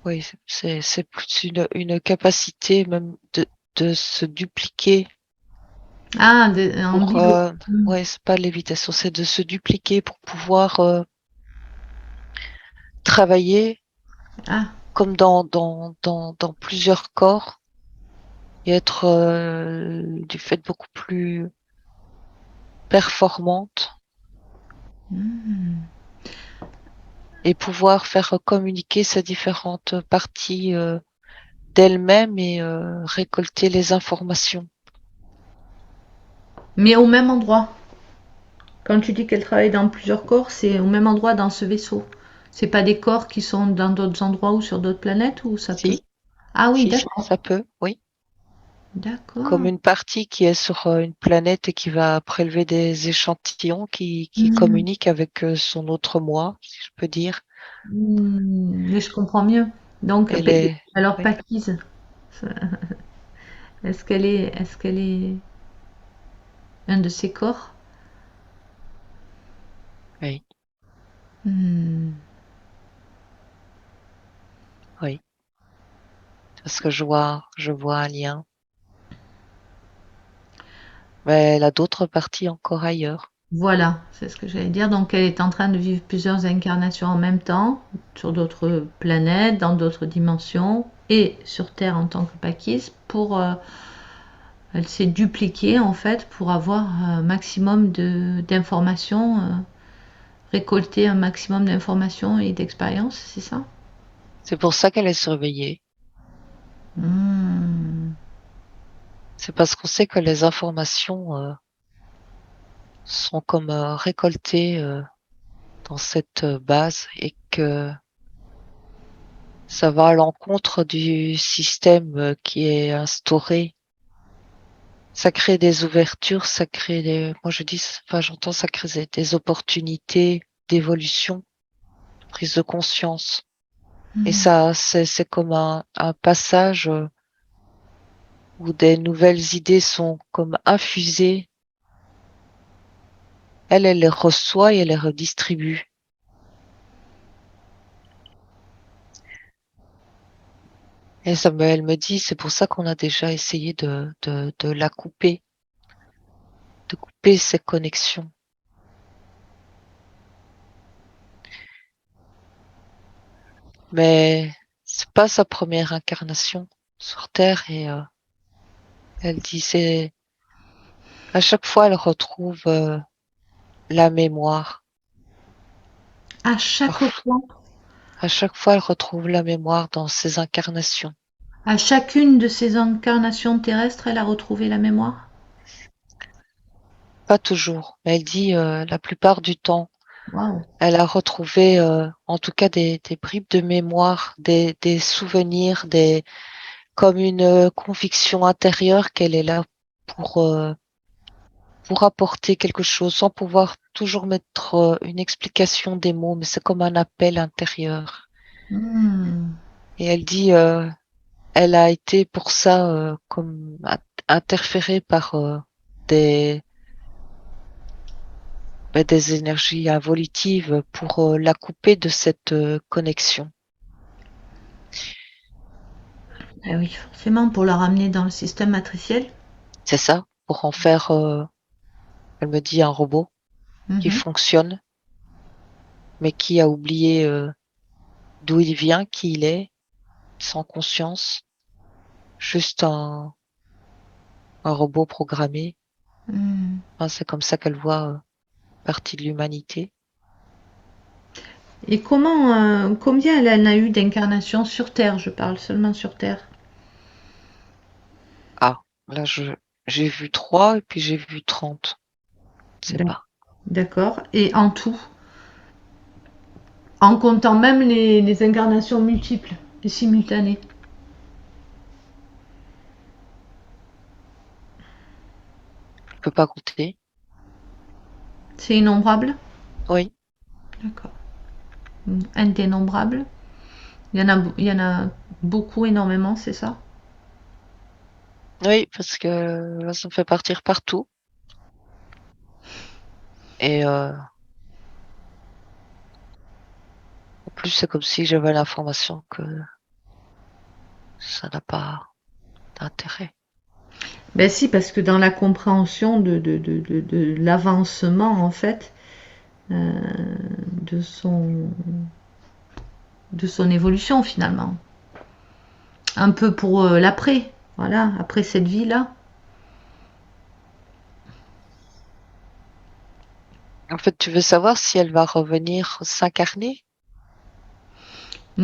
Speaker 2: oui, c'est plus une capacité même de se dupliquer
Speaker 1: Ah, en
Speaker 2: pour
Speaker 1: bilan.
Speaker 2: ouais, c'est pas lévitation, c'est de se dupliquer pour pouvoir travailler
Speaker 1: Ah,
Speaker 2: comme dans plusieurs corps et être du fait beaucoup plus performante
Speaker 1: hmm.
Speaker 2: et pouvoir faire communiquer ces différentes parties d'elle-même et récolter les informations.
Speaker 1: Mais au même endroit. Quand tu dis qu'elle travaille dans plusieurs corps, c'est au même endroit dans ce vaisseau. C'est pas des corps qui sont dans d'autres endroits ou sur d'autres planètes ou ça peut.
Speaker 2: Si,
Speaker 1: Ah oui,
Speaker 2: si,
Speaker 1: d'accord.
Speaker 2: ça peut, oui. Comme
Speaker 1: D'accord.
Speaker 2: une partie qui est sur une planète et qui va prélever des échantillons qui
Speaker 1: Hmm.
Speaker 2: communiquent avec son autre moi, si je peux dire.
Speaker 1: Mais je comprends mieux. Donc,
Speaker 2: Elle est,
Speaker 1: alors
Speaker 2: oui,
Speaker 1: Pakise, est-ce qu'elle est un de ces corps?
Speaker 2: oui,
Speaker 1: Hmm.
Speaker 2: oui. Parce que je vois un lien. Mais elle a d'autres parties encore ailleurs.
Speaker 1: Voilà, c'est ce que j'allais dire. Donc, elle est en train de vivre plusieurs incarnations en même temps, sur d'autres planètes, dans d'autres dimensions, et sur Terre en tant que Pakis, elle s'est dupliquée en fait pour avoir un maximum d'informations, récolter un maximum d'informations et d'expériences, c'est ça?
Speaker 2: C'est pour ça qu'elle est surveillée.
Speaker 1: Hmm.
Speaker 2: C'est parce qu'on sait que les informations sont comme récoltées dans cette base et que ça va à l'encontre du système qui est instauré. Ça crée des ouvertures, ça crée des, moi je dis, enfin j'entends ça crée des opportunités d'évolution, de prise de conscience. Et
Speaker 1: Hmm.
Speaker 2: ça, c'est comme un passage où des nouvelles idées sont comme infusées. Elle les reçoit et elle les redistribue. Et elle me dit, c'est pour ça qu'on a déjà essayé de la couper, de couper ces connexions. Mais c'est pas sa première incarnation sur Terre et elle dit c'est à chaque fois elle retrouve la mémoire.
Speaker 1: À chaque
Speaker 2: Parf-
Speaker 1: fois,
Speaker 2: À chaque fois elle retrouve la mémoire dans ses incarnations.
Speaker 1: à chacune de ces incarnations terrestres, elle a retrouvé la mémoire.
Speaker 2: Pas toujours, mais elle dit la plupart du temps.
Speaker 1: Waouh.
Speaker 2: Elle a retrouvé en tout cas des bribes de mémoire, des souvenirs, comme une conviction intérieure qu'elle est là pour, euh, pour apporter quelque chose sans pouvoir toujours mettre une explication des mots, mais c'est comme un appel intérieur.
Speaker 1: Hmm.
Speaker 2: Et elle dit, elle a été pour ça comme interférée par des, des énergies involutives pour la couper de cette connexion.
Speaker 1: Eh oui, forcément, pour la ramener dans le système matriciel.
Speaker 2: C'est ça, pour en faire, elle me dit, un robot qui
Speaker 1: Mhm.
Speaker 2: fonctionne, mais qui a oublié d'où il vient, qui il est, sans conscience, juste un robot programmé.
Speaker 1: Hmm.
Speaker 2: Enfin, c'est comme ça qu'elle voit partie de l'humanité.
Speaker 1: Et combien elle en a eu d'incarnations sur Terre? Je parle seulement sur Terre.
Speaker 2: Ah, là, j'ai vu 3 et puis j'ai vu 30. Je sais
Speaker 1: D'ac-
Speaker 2: pas.
Speaker 1: D'accord. Et en tout, en comptant même les incarnations multiples et simultanées.
Speaker 2: Je peux pas compter.
Speaker 1: C'est innombrable?
Speaker 2: Oui,
Speaker 1: D'accord. Indénombrable? Il y en a beaucoup, énormément, c'est ça?
Speaker 2: oui, parce que là, ça me fait partir partout. Et en plus, c'est comme si j'avais l'information que ça n'a pas d'intérêt.
Speaker 1: Ben si, parce que dans la compréhension de l'avancement, en fait, euh, de son de son évolution finalement. Un peu pour l'après, voilà, après cette vie-là.
Speaker 2: En fait, tu veux savoir si elle va revenir s'incarner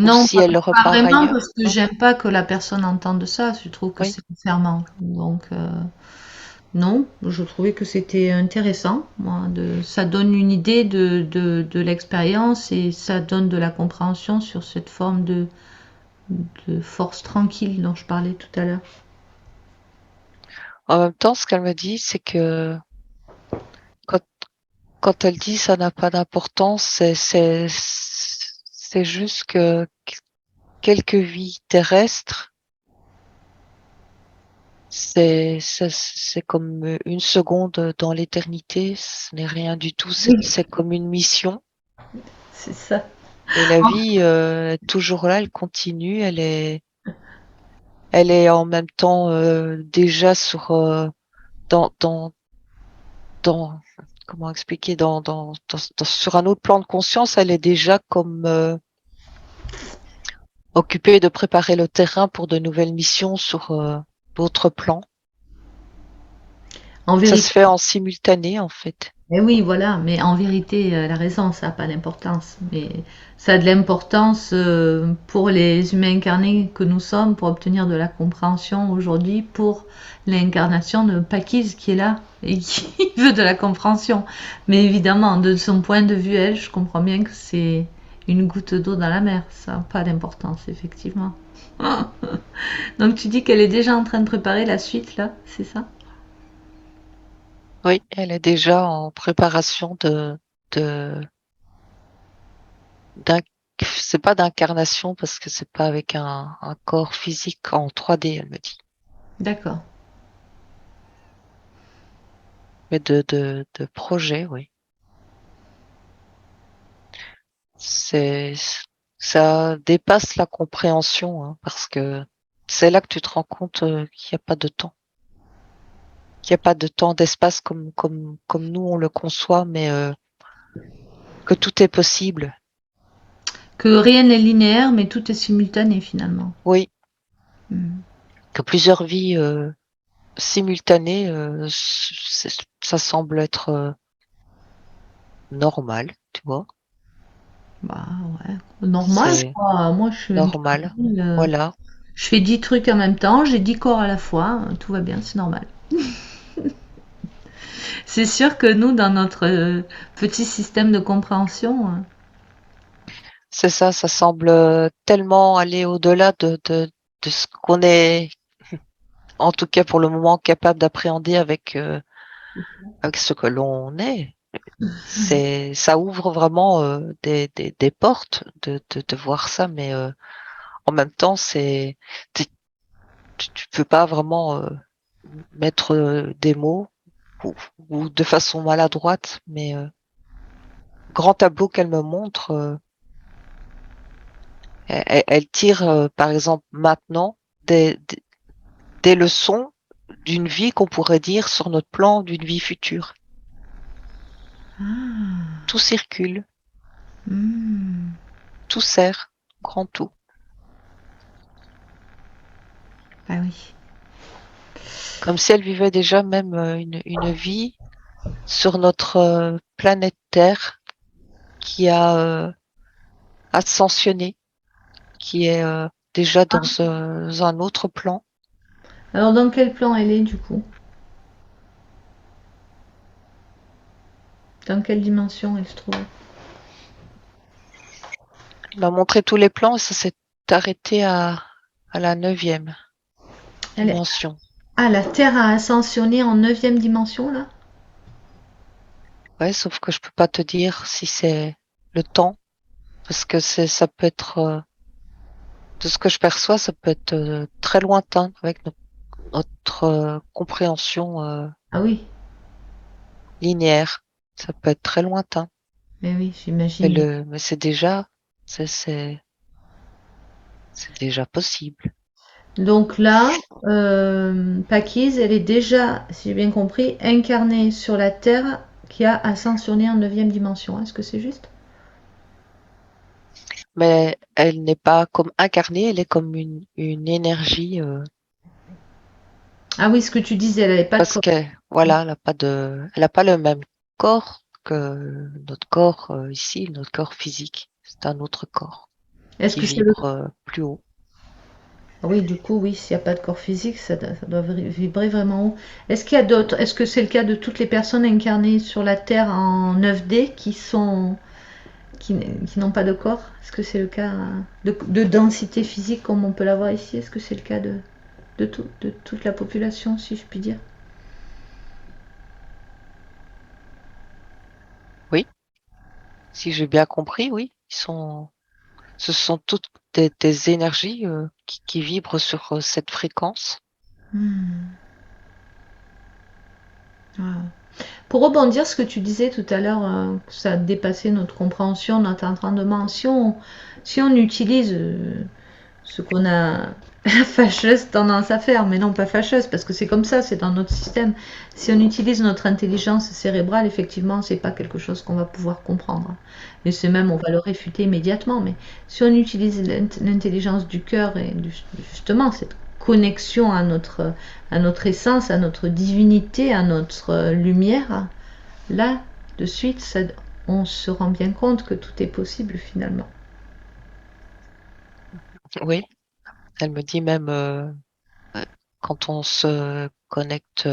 Speaker 2: ou
Speaker 1: Non,
Speaker 2: si elle
Speaker 1: pas
Speaker 2: repart
Speaker 1: vraiment,
Speaker 2: ailleurs?
Speaker 1: parce que
Speaker 2: Non?
Speaker 1: j'aime pas que la personne entende ça. Je trouve que
Speaker 2: Oui.
Speaker 1: c'est enfermant. Donc, non, je trouvais que c'était intéressant. Moi, ça donne une idée de l'expérience et ça donne de la compréhension sur cette forme de force tranquille dont je parlais tout à l'heure.
Speaker 2: En même temps, ce qu'elle me dit, c'est que quand, quand elle dit ça n'a pas d'importance, c'est juste que quelques vies terrestres, c'est comme une seconde dans l'éternité. Ce n'est rien du tout.
Speaker 1: Oui,
Speaker 2: C'est comme une mission.
Speaker 1: c'est ça.
Speaker 2: Et la vie est toujours là, elle continue, elle est en même temps déjà dans, dans, dans, comment expliquer, sur un autre plan de conscience, elle est déjà comme occupée de préparer le terrain pour de nouvelles missions sur d'autres plans.
Speaker 1: En
Speaker 2: Ça
Speaker 1: vérité,
Speaker 2: se fait en simultané, en fait.
Speaker 1: eh oui, voilà, mais en vérité, elle a raison, ça n'a pas d'importance. Mais ça a de l'importance pour les humains incarnés que nous sommes, pour obtenir de la compréhension aujourd'hui, pour l'incarnation de Pakis qui est là et qui veut de la compréhension. Mais évidemment, de son point de vue, elle, je comprends bien que c'est une goutte d'eau dans la mer. Ça n'a pas d'importance, effectivement. Donc tu dis qu'elle est déjà en train de préparer la suite, là, c'est ça?
Speaker 2: Oui, elle est déjà en préparation de, d'un, c'est pas d'incarnation parce que c'est pas avec un corps physique en 3D, elle me dit,
Speaker 1: D'accord.
Speaker 2: mais de projet, oui. C'est, ça dépasse la compréhension, hein, parce que c'est là que tu te rends compte qu'il n'y a pas de temps. Qu'il n'y a pas de temps, d'espace comme nous on le conçoit, mais que tout est possible.
Speaker 1: Que rien n'est linéaire, mais tout est simultané finalement.
Speaker 2: Oui,
Speaker 1: Hmm.
Speaker 2: que plusieurs vies simultanées, ça semble être normal, tu vois.
Speaker 1: Bah ouais, normal
Speaker 2: C'est
Speaker 1: quoi. Moi je suis
Speaker 2: normal.
Speaker 1: incarnée,
Speaker 2: Voilà.
Speaker 1: je fais 10 trucs en même temps, j'ai 10 corps à la fois, tout va bien, c'est normal. C'est sûr que nous, dans notre petit système de compréhension,
Speaker 2: C'est ça, ça semble tellement aller au-delà de ce qu'on est, en tout cas pour le moment, capable d'appréhender avec ce que l'on est. Ça ouvre vraiment des portes de voir ça, mais en même temps, t'es- tu peux pas vraiment mettre des mots ou de façon maladroite, mais grand tableau qu'elle me montre, elle tire par exemple maintenant des leçons d'une vie qu'on pourrait dire sur notre plan d'une vie future.
Speaker 1: ah,
Speaker 2: Tout circule,
Speaker 1: hmm,
Speaker 2: tout sert, grand tout.
Speaker 1: bah oui.
Speaker 2: Comme si elle vivait déjà même une vie sur notre planète Terre qui a ascensionné, qui est déjà dans un autre plan.
Speaker 1: Alors dans quel plan elle est du coup? Dans quelle dimension elle se trouve?
Speaker 2: Il m'a montré tous les plans et ça s'est arrêté à la 9e
Speaker 1: Elle est...
Speaker 2: dimension.
Speaker 1: Ah, la Terre a ascensionné en neuvième dimension là?
Speaker 2: Ouais, sauf que je peux pas te dire si c'est le temps, parce que ça peut être, de ce que je perçois, ça peut être très lointain avec notre compréhension
Speaker 1: Ah oui,
Speaker 2: linéaire. Ça peut être très lointain.
Speaker 1: mais oui, j'imagine.
Speaker 2: Mais c'est, c'est, c'est déjà possible.
Speaker 1: Donc là, Pakis, elle est déjà, si j'ai bien compris, incarnée sur la Terre qui a ascensionné en neuvième dimension. Est-ce que c'est juste?
Speaker 2: mais elle n'est pas comme incarnée, elle est comme une énergie,
Speaker 1: Ah oui, ce que tu disais, elle n'avait pas de
Speaker 2: parce
Speaker 1: corps.
Speaker 2: que voilà, elle a pas le même corps que notre corps ici, notre corps physique. C'est un autre corps
Speaker 1: Est-ce
Speaker 2: qui
Speaker 1: que c'est le...
Speaker 2: vibre plus haut.
Speaker 1: Ah oui, du coup, oui, s'il n'y a pas de corps physique, ça doit vibrer vraiment haut. Est-ce qu'il y a d'autres... Est-ce que c'est le cas de toutes les personnes incarnées sur la Terre en 9D qui sont... qui n'ont pas de corps? Est-ce que c'est le cas de densité physique comme on peut l'avoir ici? Est-ce que c'est le cas de toute la population, si je puis dire?
Speaker 2: Oui, si j'ai bien compris, oui. Ce sont toutes des énergies qui vibrent sur cette fréquence.
Speaker 1: Hmm. Wow. Pour rebondir ce que tu disais tout à l'heure, que ça a dépassé notre compréhension, notre entendement, si on utilise ce qu'on a la fâcheuse tendance à faire, mais non pas fâcheuse, parce que c'est comme ça, c'est dans notre système. Si on utilise notre intelligence cérébrale, effectivement, c'est pas quelque chose qu'on va pouvoir comprendre. Et c'est même, on va le réfuter immédiatement. Mais si on utilise l'intelligence du cœur et justement cette connexion à notre essence, à notre divinité, à notre lumière, là, de suite, ça, on se rend bien compte que tout est possible finalement.
Speaker 2: Oui, elle me dit même quand on se connecte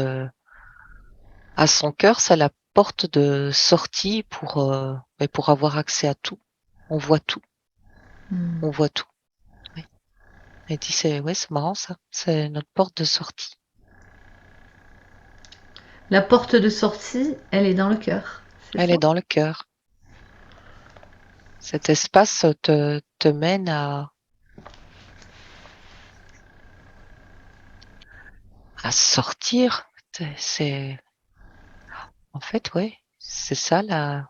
Speaker 2: à son cœur, c'est la porte de sortie mais pour avoir accès à tout. On voit tout,
Speaker 1: Hmm.
Speaker 2: on voit tout. Oui. Elle dit c'est ouais, c'est marrant ça. C'est notre porte de sortie.
Speaker 1: La porte de sortie, elle est dans le cœur, c'est
Speaker 2: Elle
Speaker 1: ça?
Speaker 2: est dans le cœur. Cet espace te mène à sortir. C'est en fait ouais, c'est ça la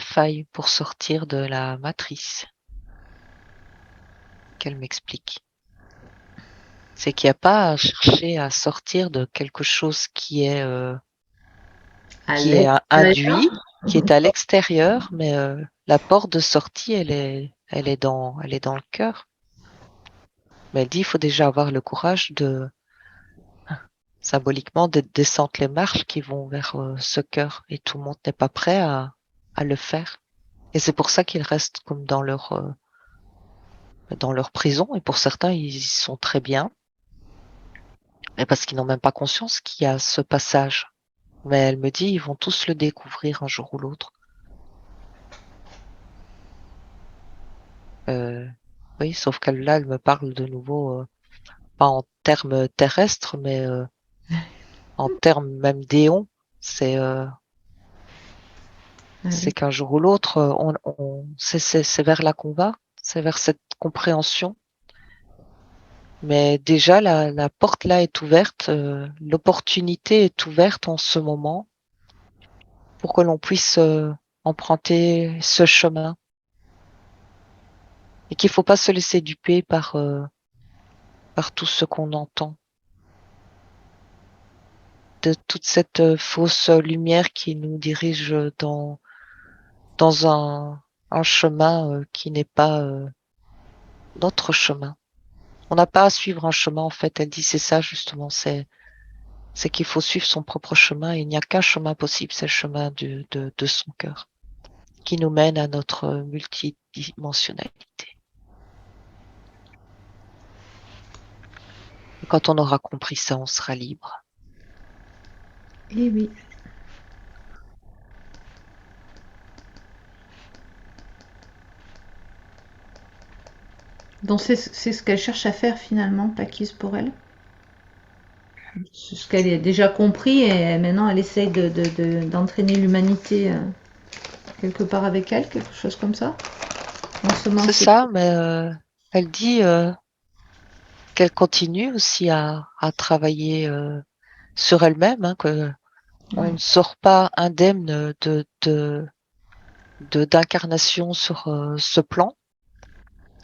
Speaker 2: faille pour sortir de la matrice qu'elle m'explique. C'est qu'il n'y a pas à chercher à sortir de quelque chose
Speaker 1: À
Speaker 2: qui est
Speaker 1: l'extérieur.
Speaker 2: induit, qui est à l'extérieur, mais la porte de sortie, elle est dans le cœur. Mais elle dit, il faut déjà avoir le courage symboliquement, de descendre les marches qui vont vers ce cœur. Et tout le monde n'est pas prêt à le faire. Et c'est pour ça qu'ils restent comme dans leur prison. Et pour certains, ils y sont très bien. Et parce qu'ils n'ont même pas conscience qu'il y a ce passage. Mais elle me dit, ils vont tous le découvrir un jour ou l'autre. Euh, oui, sauf qu'elle là, elle me parle de nouveau, pas en termes terrestres, mais en termes même d'éons. C'est
Speaker 1: Ah
Speaker 2: c'est
Speaker 1: oui.
Speaker 2: qu'un jour ou l'autre, c'est vers là qu'on va, c'est vers cette compréhension. Mais déjà, la porte là est ouverte, l'opportunité est ouverte en ce moment pour que l'on puisse emprunter ce chemin et qu'il faut pas se laisser duper par tout ce qu'on entend, de toute cette fausse lumière qui nous dirige dans un chemin qui n'est pas notre chemin. On n'a pas à suivre un chemin, en fait. Elle dit c'est ça justement, c'est qu'il faut suivre son propre chemin et il n'y a qu'un chemin possible, c'est le chemin de son cœur qui nous mène à notre multidimensionnalité. Et quand on aura compris ça, on sera libre.
Speaker 1: Eh oui. Donc c'est ce qu'elle cherche à faire finalement, Pakis pour elle. C'est ce qu'elle a déjà compris et maintenant elle essaye d'entraîner l'humanité quelque part avec elle, quelque chose comme ça.
Speaker 2: C'est
Speaker 1: Ensemencer.
Speaker 2: ça, mais elle dit qu'elle continue aussi à travailler sur elle-même, hein, que on
Speaker 1: Ouais.
Speaker 2: ne sort pas indemne d'incarnation sur ce plan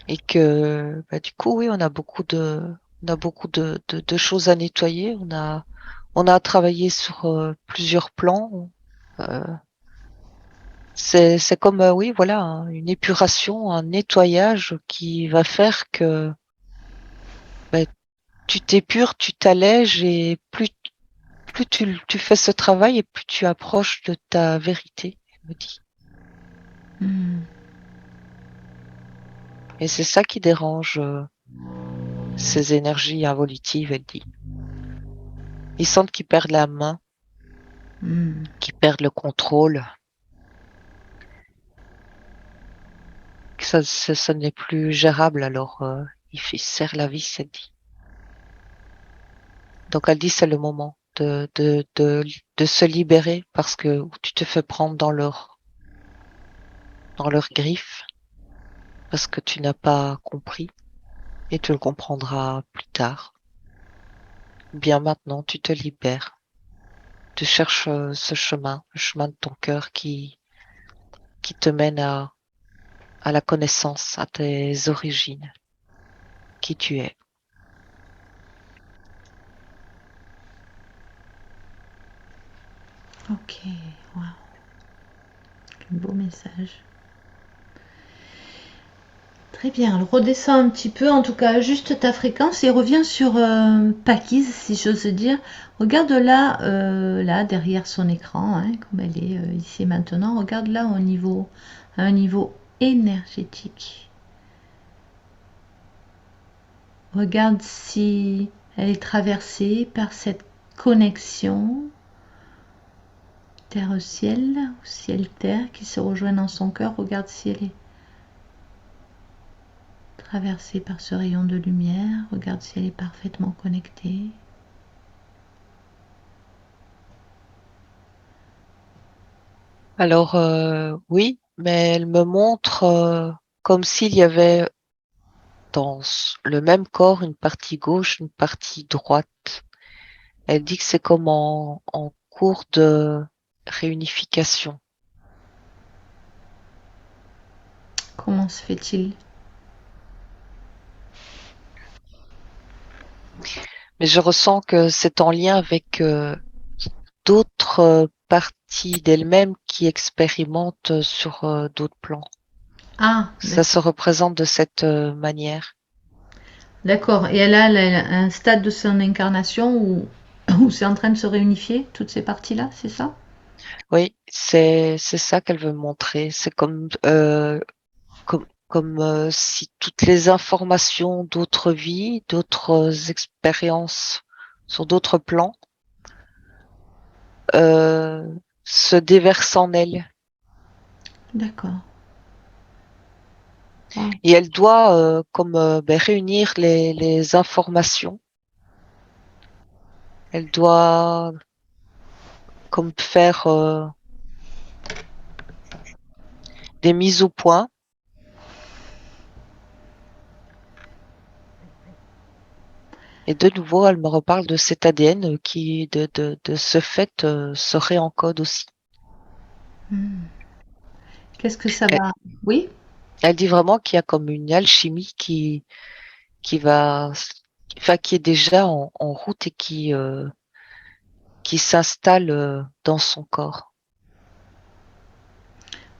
Speaker 2: et que bah, du coup oui on a beaucoup de choses à nettoyer, on a à travailler sur plusieurs plans, euh, C'est comme, oui, voilà, une épuration, un nettoyage qui va faire que bah, tu t'épures, tu t'allèges et plus tu fais ce travail et plus tu approches de ta vérité, elle me dit.
Speaker 1: Hmm.
Speaker 2: Et c'est ça qui dérange ces énergies involutives, elle dit. Ils sentent qu'ils perdent la main,
Speaker 1: Hmm.
Speaker 2: qu'ils perdent le contrôle, que ça n'est plus gérable, alors il serre la vis, elle dit. Donc elle dit c'est le moment de se libérer parce que tu te fais prendre dans leurs griffes parce que tu n'as pas compris et tu le comprendras plus tard. Bien maintenant, tu te libères. Tu cherches ce chemin, le chemin de ton cœur qui te mène à la connaissance, à tes origines, qui tu es.
Speaker 1: Ok, waouh, quel beau message. Très bien, alors redescends un petit peu, en tout cas juste ta fréquence et reviens sur Pakis, si j'ose dire. Regarde là, là derrière son écran, hein, comme elle est ici et maintenant. Regarde là à un niveau énergétique. Regarde si elle est traversée par cette connexion terre-ciel ou ciel-terre qui se rejoint dans son cœur. Regarde si elle est traversée par ce rayon de lumière. Regarde si elle est parfaitement connectée.
Speaker 2: Alors oui, mais elle me montre comme s'il y avait dans le même corps une partie gauche, une partie droite. Elle dit que c'est comme en cours de réunification.
Speaker 1: Comment se fait-il?
Speaker 2: Mais je ressens que c'est en lien avec d'autres parties d'elle-même qui expérimentent sur d'autres plans.
Speaker 1: Ah,
Speaker 2: Ça
Speaker 1: d'accord.
Speaker 2: se représente de cette manière.
Speaker 1: D'accord. Et elle a un stade de son incarnation où c'est en train de se réunifier, toutes ces parties-là, c'est ça?
Speaker 2: Oui, c'est ça qu'elle veut montrer. C'est comme si toutes les informations d'autres vies, d'autres expériences sur d'autres plans euh, se déversent en elle.
Speaker 1: D'accord. Wow.
Speaker 2: Et elle doit comme réunir les informations. Elle doit comme faire des mises au point. Et de nouveau, elle me reparle de cet ADN qui, de ce fait, serait en code aussi.
Speaker 1: Hmm. Qu'est-ce que ça
Speaker 2: Elle,
Speaker 1: va? Oui?
Speaker 2: elle dit vraiment qu'il y a comme une alchimie qui va, enfin, qui est déjà en route et qui s'installe dans son corps.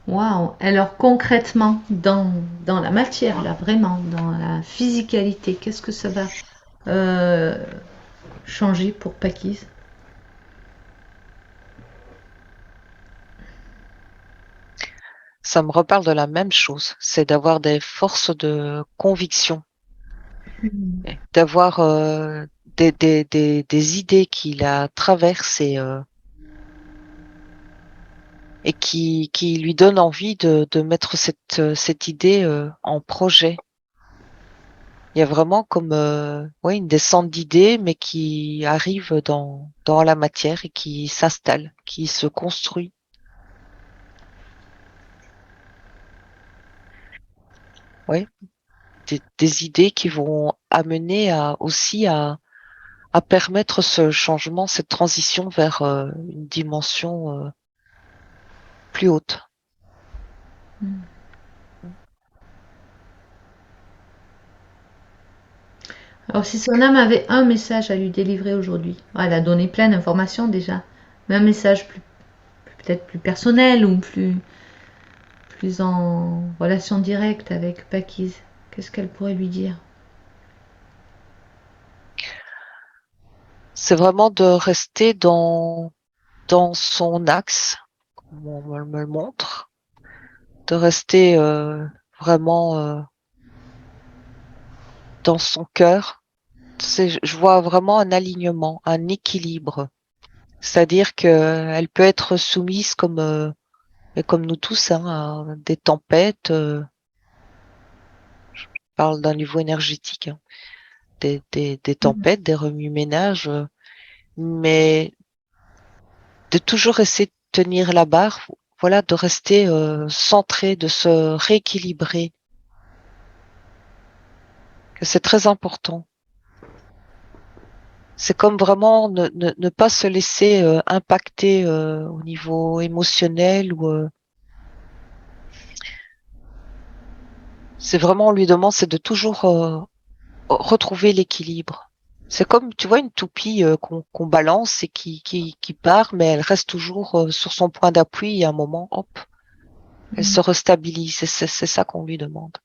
Speaker 1: Waouh. Alors concrètement, dans la matière, là, vraiment, dans la physicalité, qu'est-ce que ça va euh, changer pour Pakis?
Speaker 2: Ça me reparle de la même chose, c'est d'avoir des forces de conviction, d'avoir des idées qui la traversent et qui lui donnent envie de mettre cette idée en projet. Il y a vraiment comme ouais, une descente d'idées, mais qui arrive dans la matière et qui s'installe, qui se construit. Ouais, des idées qui vont amener aussi à permettre ce changement, cette transition vers une dimension plus haute.
Speaker 1: Alors si son âme avait un message à lui délivrer aujourd'hui, elle a donné plein d'informations déjà, mais un message peut-être plus personnel ou plus... plus en relation directe avec Pakise? Qu'est-ce qu'elle pourrait lui dire?
Speaker 2: C'est vraiment de rester dans son axe, comme on me le montre, de rester vraiment dans son cœur. Je vois vraiment un alignement, un équilibre. C'est-à-dire que elle peut être soumise et comme nous tous, hein, à des tempêtes. Je parle d'un niveau énergétique, hein, des
Speaker 1: Mhm.
Speaker 2: tempêtes, des remue-ménages, mais de toujours essayer de tenir la barre, voilà, de rester centré, de se rééquilibrer, que c'est très important. C'est comme vraiment ne pas se laisser impacter au niveau émotionnel ou c'est vraiment on lui demande c'est de toujours retrouver l'équilibre. C'est comme tu vois une toupie qu'on balance et qui part, mais elle reste toujours sur son point d'appui et à un moment, hop, elle
Speaker 1: Mhm.
Speaker 2: se restabilise. C'est ça qu'on lui demande.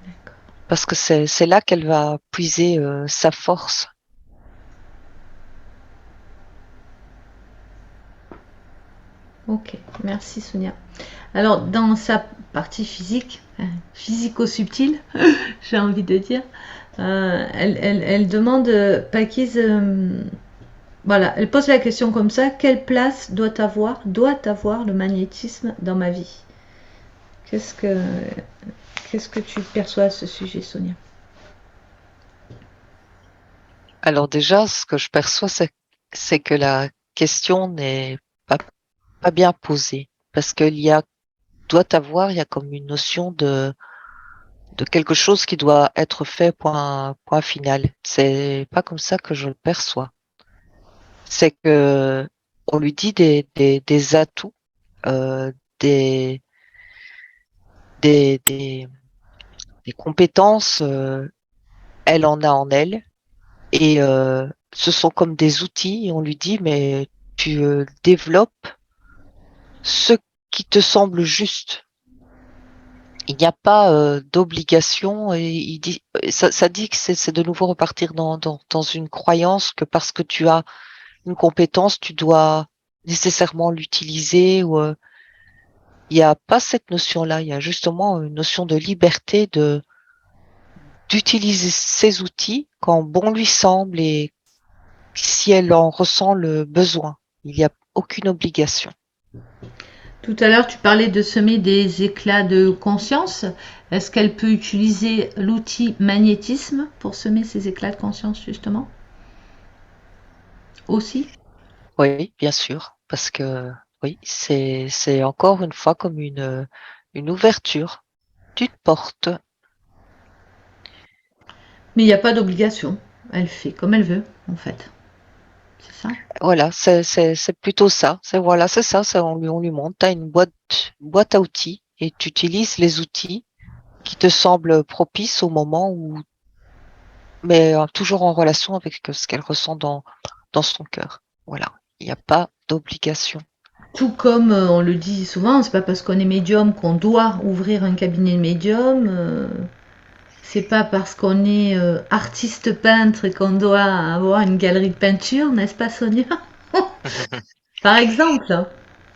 Speaker 1: D'accord.
Speaker 2: Parce que c'est là qu'elle va puiser sa force.
Speaker 1: Ok, merci Sonia. Alors, dans sa partie physique, physico-subtile, j'ai envie de dire, elle demande, Pakis, voilà, elle pose la question comme ça, quelle place doit avoir le magnétisme dans ma vie? Qu'est-ce que, qu'est-ce que tu perçois à ce sujet, Sonia?
Speaker 2: Alors déjà, ce que je perçois, c'est que la question n'est pas bien posée. Parce qu'il doit avoir, il y a comme une notion de quelque chose qui doit être fait, point final. C'est pas comme ça que je le perçois. C'est que on lui dit des atouts, euh, des, des, des, des compétences, elle en a en elle, et ce sont comme des outils, et on lui dit, mais tu développes ce qui te semble juste. Il n'y a pas d'obligation et il dit ça dit que c'est de nouveau repartir dans une croyance que parce que tu as une compétence, tu dois nécessairement l'utiliser ou il n'y a pas cette notion-là. Il y a justement une notion de liberté de d'utiliser ces outils quand bon lui semble et si elle en ressent le besoin. Il n'y a aucune obligation.
Speaker 1: Tout à l'heure, tu parlais de semer des éclats de conscience. Est-ce qu'elle peut utiliser l'outil magnétisme pour semer ces éclats de conscience, justement? Aussi?
Speaker 2: Oui, bien sûr, parce que oui, c'est encore une fois comme une ouverture d'une porte.
Speaker 1: Mais il n'y a pas d'obligation. Elle fait comme elle veut, en fait. C'est ça?
Speaker 2: Voilà, c'est plutôt ça. C'est voilà, c'est ça. On lui montre. T'as une boîte à outils et tu utilises les outils qui te semblent propices au moment où, mais toujours en relation avec ce qu'elle ressent dans son cœur. Voilà, il n'y a pas d'obligation.
Speaker 1: Tout comme on le dit souvent, c'est pas parce qu'on est médium qu'on doit ouvrir un cabinet de médium. C'est pas parce qu'on est artiste peintre qu'on doit avoir une galerie de peinture, n'est-ce pas, Sonia? Par exemple.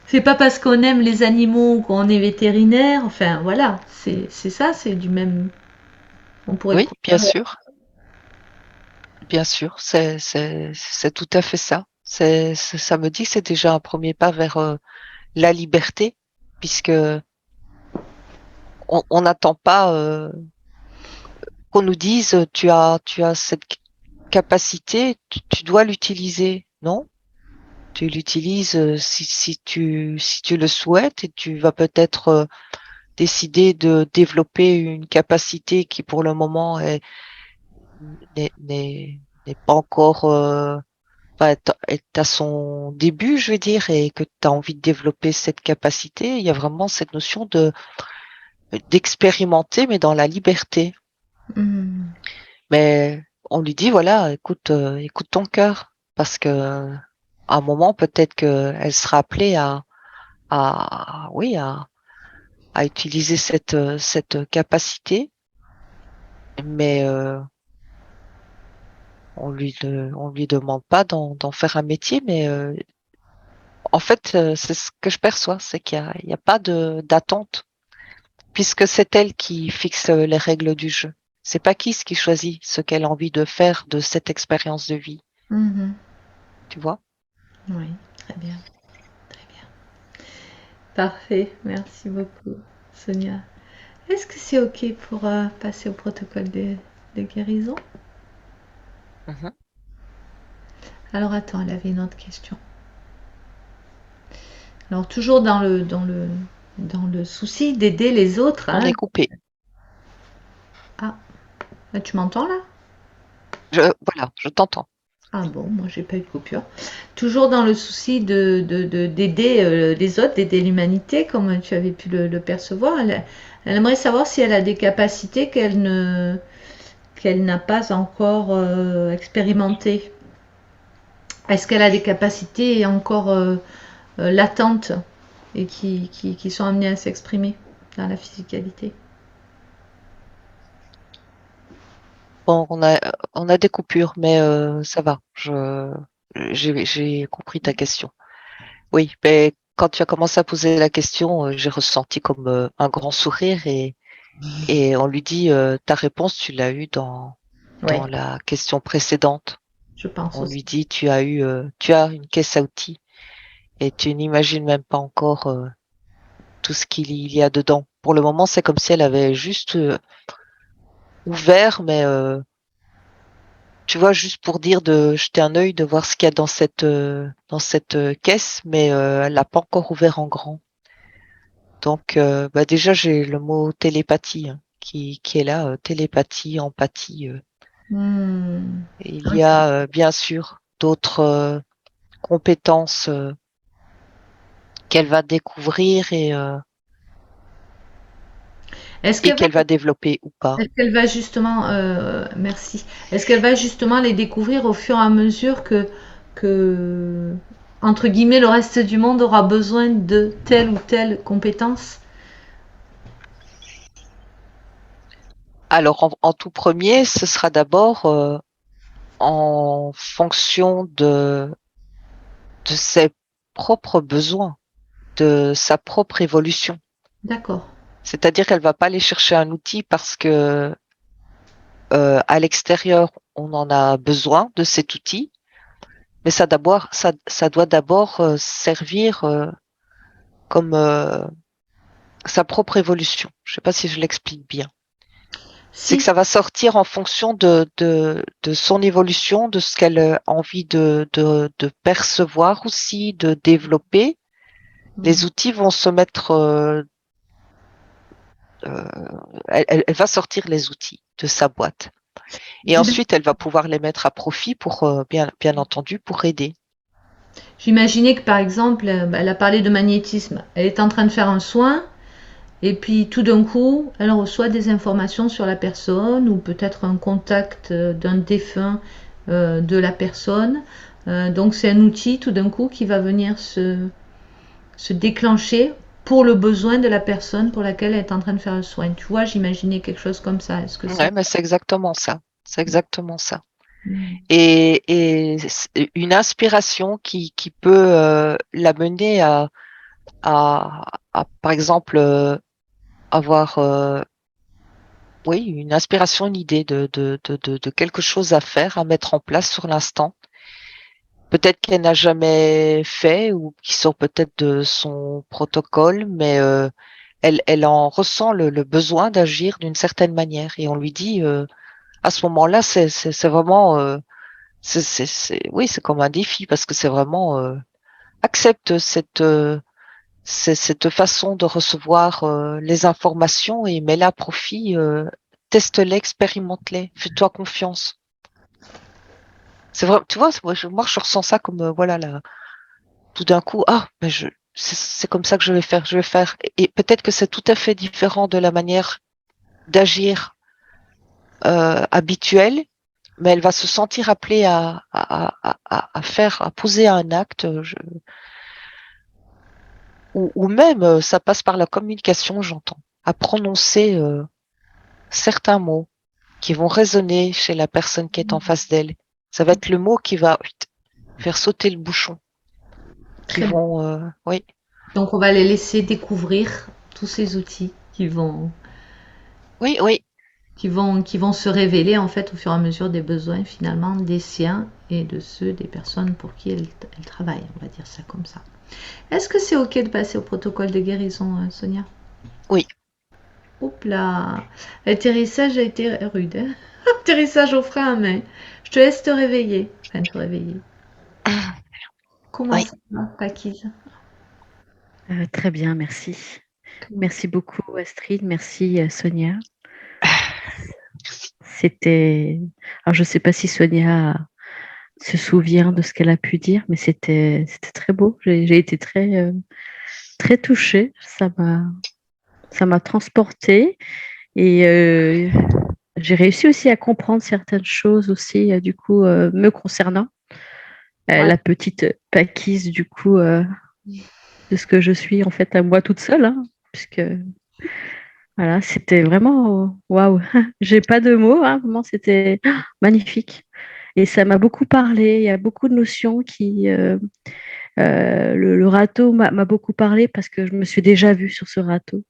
Speaker 1: C'est pas parce qu'on aime les animaux qu'on est vétérinaire. Enfin, voilà. C'est ça, c'est du même. On pourrait
Speaker 2: Oui,
Speaker 1: couper.
Speaker 2: bien sûr, c'est tout à fait ça. Ça me dit que c'est déjà un premier pas vers la liberté, puisque on n'attend pas qu'on nous dise tu as cette capacité, tu dois l'utiliser. Non, tu l'utilises si tu le souhaites et tu vas peut-être décider de développer une capacité qui pour le moment n'est pas encore est à son début, je veux dire, et que tu as envie de développer cette capacité. Il y a vraiment cette notion d'expérimenter, mais dans la liberté.
Speaker 1: Hmm.
Speaker 2: Mais on lui dit, voilà, écoute, écoute ton cœur, parce que à un moment, peut-être qu'elle sera appelée oui, à utiliser cette capacité, mais on lui demande pas d'en faire un métier, mais en fait, c'est ce que je perçois, c'est qu'il y a pas d'attente, puisque c'est elle qui fixe les règles du jeu. C'est pas Kiss qui choisit ce qu'elle a envie de faire de cette expérience de vie,
Speaker 1: Mhm.
Speaker 2: tu vois?
Speaker 1: Oui, très bien, très bien. Parfait, merci beaucoup, Sonia. Est-ce que c'est OK pour passer au protocole de guérison?
Speaker 2: Mhm.
Speaker 1: Alors attends, elle avait une autre question. Alors toujours dans le souci d'aider les autres,
Speaker 2: On
Speaker 1: hein.
Speaker 2: est coupé.
Speaker 1: Ah, là, tu m'entends là?
Speaker 2: Voilà, je t'entends.
Speaker 1: Ah bon, moi j'ai pas eu de coupure. Toujours dans le souci d'aider les autres, d'aider l'humanité, comme tu avais pu le percevoir. Elle aimerait savoir si elle a des capacités qu'elle n'a pas encore expérimentées. Est-ce qu'elle a des capacités encore latentes et qui sont amenées à s'exprimer dans la physicalité?
Speaker 2: Bon, on a des coupures, mais ça va. J'ai compris ta question. Oui, mais quand tu as commencé à poser la question, j'ai ressenti comme un grand sourire et on lui dit ta réponse, tu l'as eue
Speaker 1: Oui,
Speaker 2: dans la question précédente.
Speaker 1: je pense
Speaker 2: On
Speaker 1: aussi.
Speaker 2: lui dit tu as une caisse à outils et tu n'imagines même pas encore tout ce qu'il y a dedans. Pour le moment, c'est comme si elle avait juste ouvert, mais tu vois, juste pour dire de jeter un œil, de voir ce qu'il y a dans cette caisse, mais elle l'a pas encore ouvert en grand. Donc, bah déjà, j'ai le mot télépathie hein, qui est là, télépathie, empathie.
Speaker 1: Hmm.
Speaker 2: Et il y
Speaker 1: Ok.
Speaker 2: a bien sûr d'autres compétences qu'elle va découvrir
Speaker 1: Est-ce
Speaker 2: et
Speaker 1: qu'elle va
Speaker 2: qu'elle va développer ou pas.
Speaker 1: Est-ce qu'elle va justement, merci. Est-ce qu'elle va justement les découvrir au fur et à mesure que, entre guillemets, le reste du monde aura besoin de telle ou telle compétence?
Speaker 2: Alors, en tout premier, ce sera d'abord en fonction de ses propres besoins, de sa propre évolution.
Speaker 1: D'accord.
Speaker 2: C'est-à-dire qu'elle va pas aller chercher un outil parce que à l'extérieur, on en a besoin de cet outil, mais ça doit d'abord servir comme sa propre évolution. Je sais pas si je l'explique bien. C'est que
Speaker 1: Si.
Speaker 2: ça va sortir en fonction de son évolution, de ce qu'elle a envie de percevoir aussi, de développer.
Speaker 1: Hmm.
Speaker 2: Les outils vont se mettre, euh, elle va sortir les outils de sa boîte. Et
Speaker 1: J'im-
Speaker 2: ensuite, elle va pouvoir les mettre à profit pour, bien entendu, pour aider.
Speaker 1: J'imaginais que par exemple, elle a parlé de magnétisme. Elle est en train de faire un soin et puis tout d'un coup, elle reçoit des informations sur la personne ou peut-être un contact d'un défunt de la personne. Donc c'est un outil tout d'un coup qui va venir se déclencher pour le besoin de la personne pour laquelle elle est en train de faire le soin. Tu vois, j'imaginais quelque chose comme ça. Est-ce que c'est...
Speaker 2: Ouais, mais c'est exactement ça. C'est exactement ça.
Speaker 1: Hmm.
Speaker 2: Et c'est une inspiration qui peut l'amener par exemple, avoir, oui, une inspiration, une idée de quelque chose à faire, à mettre en place sur l'instant. Peut-être qu'elle n'a jamais fait ou qui sort peut-être de son protocole, mais elle en ressent le besoin d'agir d'une certaine manière. Et on lui dit, à ce moment-là, c'est vraiment, oui, c'est comme un défi parce que c'est vraiment, accepte cette façon de recevoir les informations et mets-la à profit, teste-les, expérimente-les, fais-toi confiance. C'est vrai, tu vois, moi, je ressens ça comme, voilà, là, tout d'un coup, ah, mais c'est comme ça que je vais faire. Et peut-être que c'est tout à fait différent de la manière d'agir habituelle, mais elle va se sentir appelée à faire, à poser un acte. ou même ça passe par la communication, j'entends, à prononcer certains mots qui vont résonner chez la personne qui est en face d'elle. Ça va être le mot qui va faire sauter le bouchon. Qui
Speaker 1: Très bien.
Speaker 2: vont, oui,
Speaker 1: Donc on va les laisser découvrir tous ces outils
Speaker 2: oui, oui,
Speaker 1: qui vont se révéler en fait au fur et à mesure des besoins finalement des siens et de ceux des personnes pour qui elles travaillent, on va dire ça comme ça. Est-ce que c'est ok de passer au protocole de guérison, Sonia?
Speaker 2: oui.
Speaker 1: Oups là, l'atterrissage a été rude. Hein. Atterrissage au frein à main. Je te laisse te réveiller. Enfin, te réveiller. Comment
Speaker 2: Oui.
Speaker 1: ça va, Paquise?
Speaker 3: Très bien, merci. Merci beaucoup Astrid, merci Sonia. C'était, alors je ne sais pas si Sonia se souvient de ce qu'elle a pu dire, mais c'était très beau. J'ai été très touchée. Ça m'a transportée et j'ai réussi aussi à comprendre certaines choses aussi du coup me concernant.
Speaker 1: Ouais.
Speaker 3: La petite Paquise du coup de ce que je suis en fait à moi toute seule, hein, puisque voilà, c'était vraiment waouh. J'ai pas de mots, hein, vraiment, c'était magnifique. Et ça m'a beaucoup parlé. Il y a beaucoup de notions qui. Le râteau m'a beaucoup parlé parce que je me suis déjà vue sur ce râteau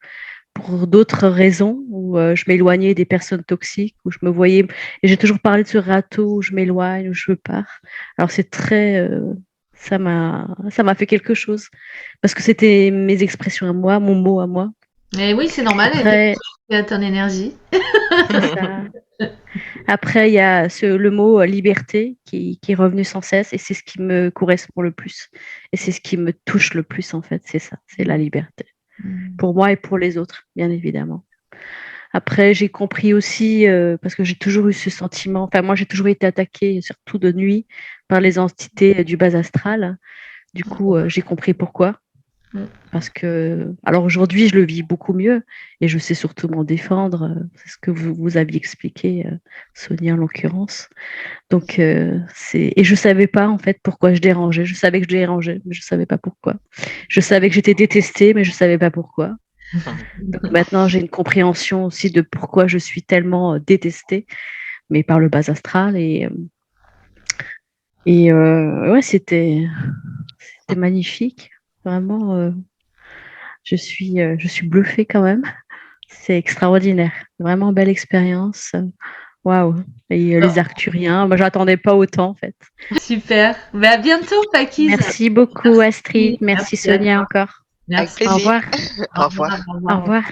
Speaker 3: pour d'autres raisons où je m'éloignais des personnes toxiques, où je me voyais. Et j'ai toujours parlé de ce râteau où je m'éloigne, où je pars. Alors c'est très. Ça m'a fait quelque chose parce que c'était mes expressions à moi, mon mot à moi.
Speaker 1: Mais oui, c'est normal, elle était
Speaker 3: Après,
Speaker 1: à ton énergie.
Speaker 3: c'est ça. Après, il y a le mot liberté qui est revenu sans cesse et c'est ce qui me correspond le plus. Et c'est ce qui me touche le plus, en fait. C'est ça, c'est la liberté. Pour moi et pour les autres, bien évidemment. Après, j'ai compris aussi, parce que j'ai toujours eu ce sentiment, enfin, moi, j'ai toujours été attaquée, surtout de nuit, par les entités du bas astral. Du coup, j'ai compris pourquoi. Parce que, alors aujourd'hui, je le vis beaucoup mieux et je sais surtout m'en défendre. C'est ce que vous aviez expliqué, Sonia en l'occurrence. Donc, et je savais pas en fait pourquoi je dérangeais. Je savais que je dérangeais, mais je savais pas pourquoi. Je savais que j'étais détestée, mais je savais pas pourquoi. Donc maintenant, j'ai une compréhension aussi de pourquoi je suis tellement détestée, mais par le bas astral et ouais, c'était magnifique, vraiment. Je suis bluffée quand même. C'est extraordinaire. Vraiment belle expérience. Waouh. Et les Arcturiens, moi, j'attendais pas autant, en fait.
Speaker 1: Super. Ben, à bientôt, Paquise.
Speaker 3: Merci beaucoup, Astrid.
Speaker 1: Merci.
Speaker 3: Merci,
Speaker 1: Merci à
Speaker 3: Sonia,
Speaker 1: toi.
Speaker 3: encore.
Speaker 2: Avec
Speaker 1: Merci.
Speaker 3: Au
Speaker 2: plaisir.
Speaker 3: revoir.
Speaker 2: Au
Speaker 1: Au revoir.
Speaker 2: revoir.
Speaker 1: Au
Speaker 3: Au
Speaker 1: revoir.
Speaker 3: revoir.